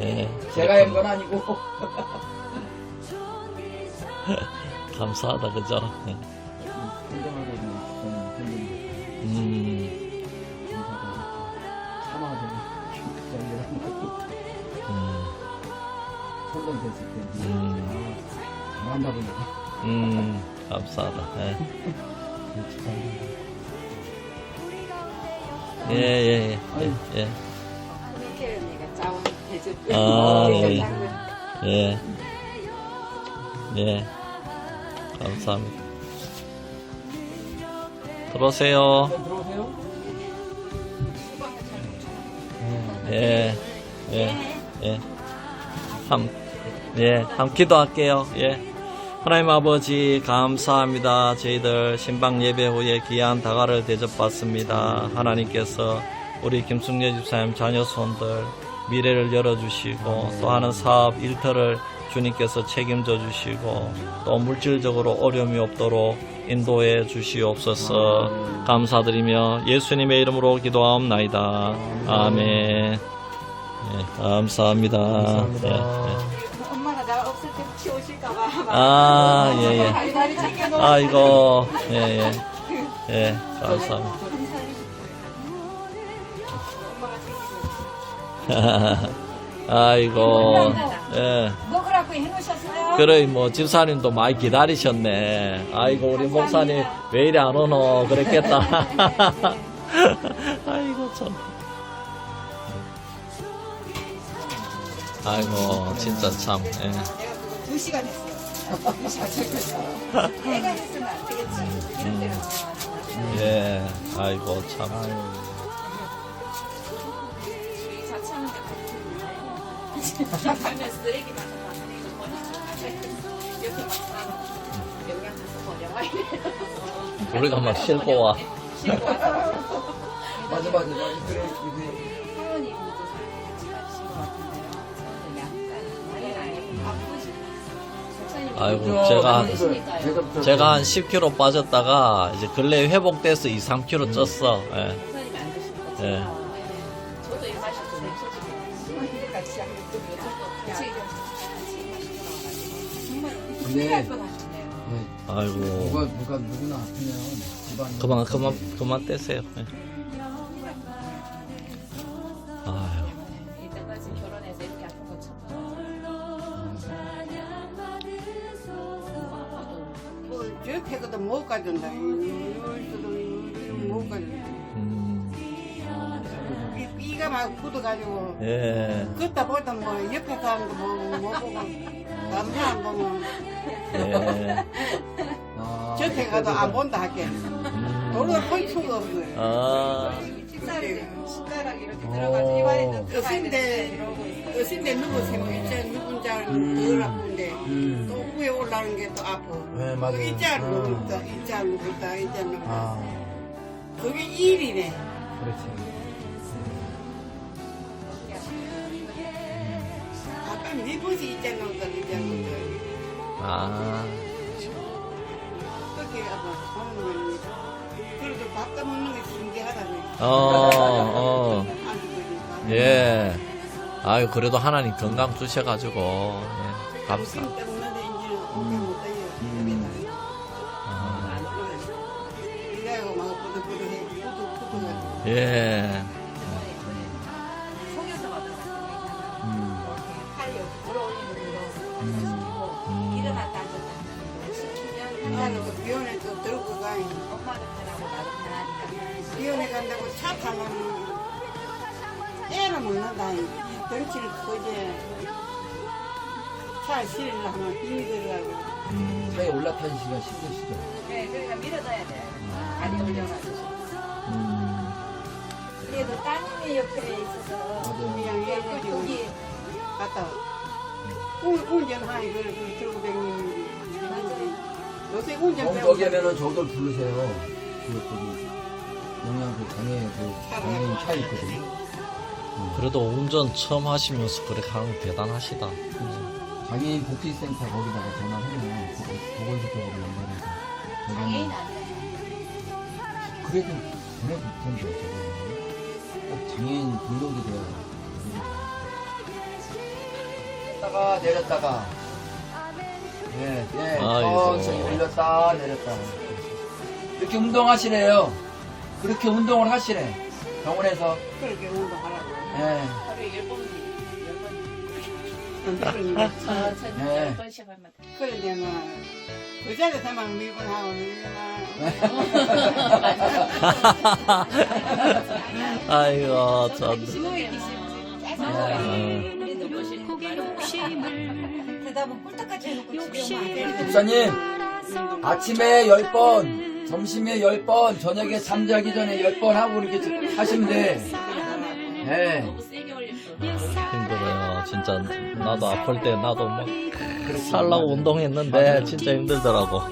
예. 제가 한 건 아니고 감사하다 그죠? 예. 행동하고 있는 했는데 참아도 혼돈됐을 때 잘한다 보니까 감사하다. 예. 예. 감사합니다. 들어오세요. 들어오세요. 예. 함 기도할게요. 예. 하나님 아버지 감사합니다. 저희들 신방 예배 후에 귀한 다가를 대접받습니다. 하나님께서 우리 김승려 집사님 자녀 손들 미래를 열어주시고 또 하는 사업 일터를 주님께서 책임져 주시고 또 물질적으로 어려움이 없도록 인도해 주시옵소서. 감사드리며 예수님의 이름으로 기도하옵나이다. 아멘. 예, 감사합니다. 엄마가 나 없을 때 치우실까봐. 예. 다리 챙겨놓고. 아이고, 예, 감사합니다. 아이고, 예. 먹으라고 해놓으셨어요? 그래, 뭐, 집사님도 많이 기다리셨네. 아이고, 우리 목사님 왜 이리 안 오노? 그랬겠다. 아이고, 참. 아이고, 진짜 참, 예. 2시간 했어요. 2시간 챙겼어. 내가 했으면 안 되겠지. 이런 데는 예, 아이고, 참. 자취하는 데 가면 쓰레기만 이렇게 막 싸고 여기 가서 버려와 이래요. 우리가 막 싣고 와. 맞아. 그래. 사모님도 같이 가신 것 같은데요. 약간 많이 아니고 바쁘시고 목사님 아이고, 바쁘시니까요. 제가 한 10kg 빠졌다가 이제 근래 회복돼서 2, 3kg 쪘어. 예. 목사님이 안 드시는 거죠? 예. 저도 일 마셨어요. 같이 하면 또 같이 정말 근데 큰일 날뻔 하셨네요. 아이고. 누구나 아프면 그만 떼세요. 예. 아유. 이때까지 결혼해서 이렇게 아픈 거 처음 저렇게 해도 못 가준다. 못 가준다. 피가 막 굳어가지고 예. 걷다 보다 뭐 옆에 사람도 못 보고 다른 사람 보면 예. 저태 가도 안 본다 할게. 도로를 볼 수가 없어요. 아. 식사랑 이렇게 들어가서 입안에 의심대 누구세요? 이제 누군지 덜 아픈데 또 위에 올라가는 게 또 아파. 네, 맞아요. 그 이자를 누굴다, 이자를 누굴다, 이자는 그게 일이네. 아까 네 번씩 이자 넣었다, 이자 넣었다. 아. 그렇게 하고 보는 거니. 그래도 밥 떠먹는 게 신기하다네. 예. 아유, 그래도 하나님 건강 주셔가지고, 예. 감사. 때문에 이제 오게 못해요. 이래고 막 부들부들해. 부들부들해. 예. 속여서 먹으면 팔 옆으로 들어올리는 거 일어났다 앉았다 시키면 나는 그 병원에 또 들고 가요. 엄마도 편하고 나도 편하니까 병원에 간다고 차 타면 애는 먹는다. 이 덩치를 크게 차에 실으려면 힘이 들어가고. 차에 올라타는 시간 힘드시죠? 네 그러니까 밀어줘야 돼 다리 올려가지고 그래도 따님이 옆에 있어서 그냥 얘 여기 갔다 운전하니 그걸 들고 다니는 요새 운전 배우고 여기면은 저들 부르세요. 저기 영양 장애인 차 있거든요. 그래도 운전 처음 하시면서 그렇게 하는 거 대단하시다. 장애인 복지센터 거기다가 전화하면 보건소쪽으로 연결해서 장애인 아니야 그래도 전해줄 텐데 저거는 꼭 장애인 등록이 돼야 내렸다가 내렸다가 아이고. 천천히 올렸다 내렸다 이렇게 운동하시래요. 그렇게 운동을 하시래 병원에서. 그렇게 운동하라고. 하루에 10번 천천히 네. 10번씩 하면 돼 그런데 그 자리에서만 미분하고 아이고, 전. 대답은 꿀떡같이 해놓고 집에 오면 안 돼. 목사님 아침에 10번 점심에 10번 저녁에 잠자기 전에 10번 하고 이렇게 하시면 돼. 네. 힘들어요. 진짜 나도 아플 때 나도 막 살라고 운동했는데 진짜 힘들더라고.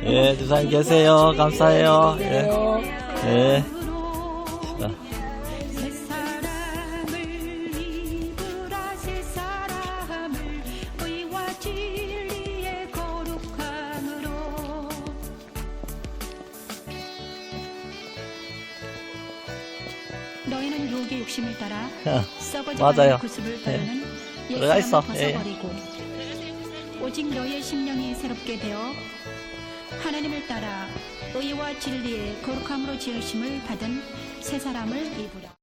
예, 주사님 계세요. 감사해요. 예. 예. 자. 너희는 욕의 욕심을 따라 썩어져 맞아요. 가는 구습을 따르는 들어가 있어. 옛사람을 벗어버리고 오직 너희의 심령이 새롭게 되어 하나님을 따라 의와 진리의 거룩함으로 지으심을 받은 새 사람을 입으라.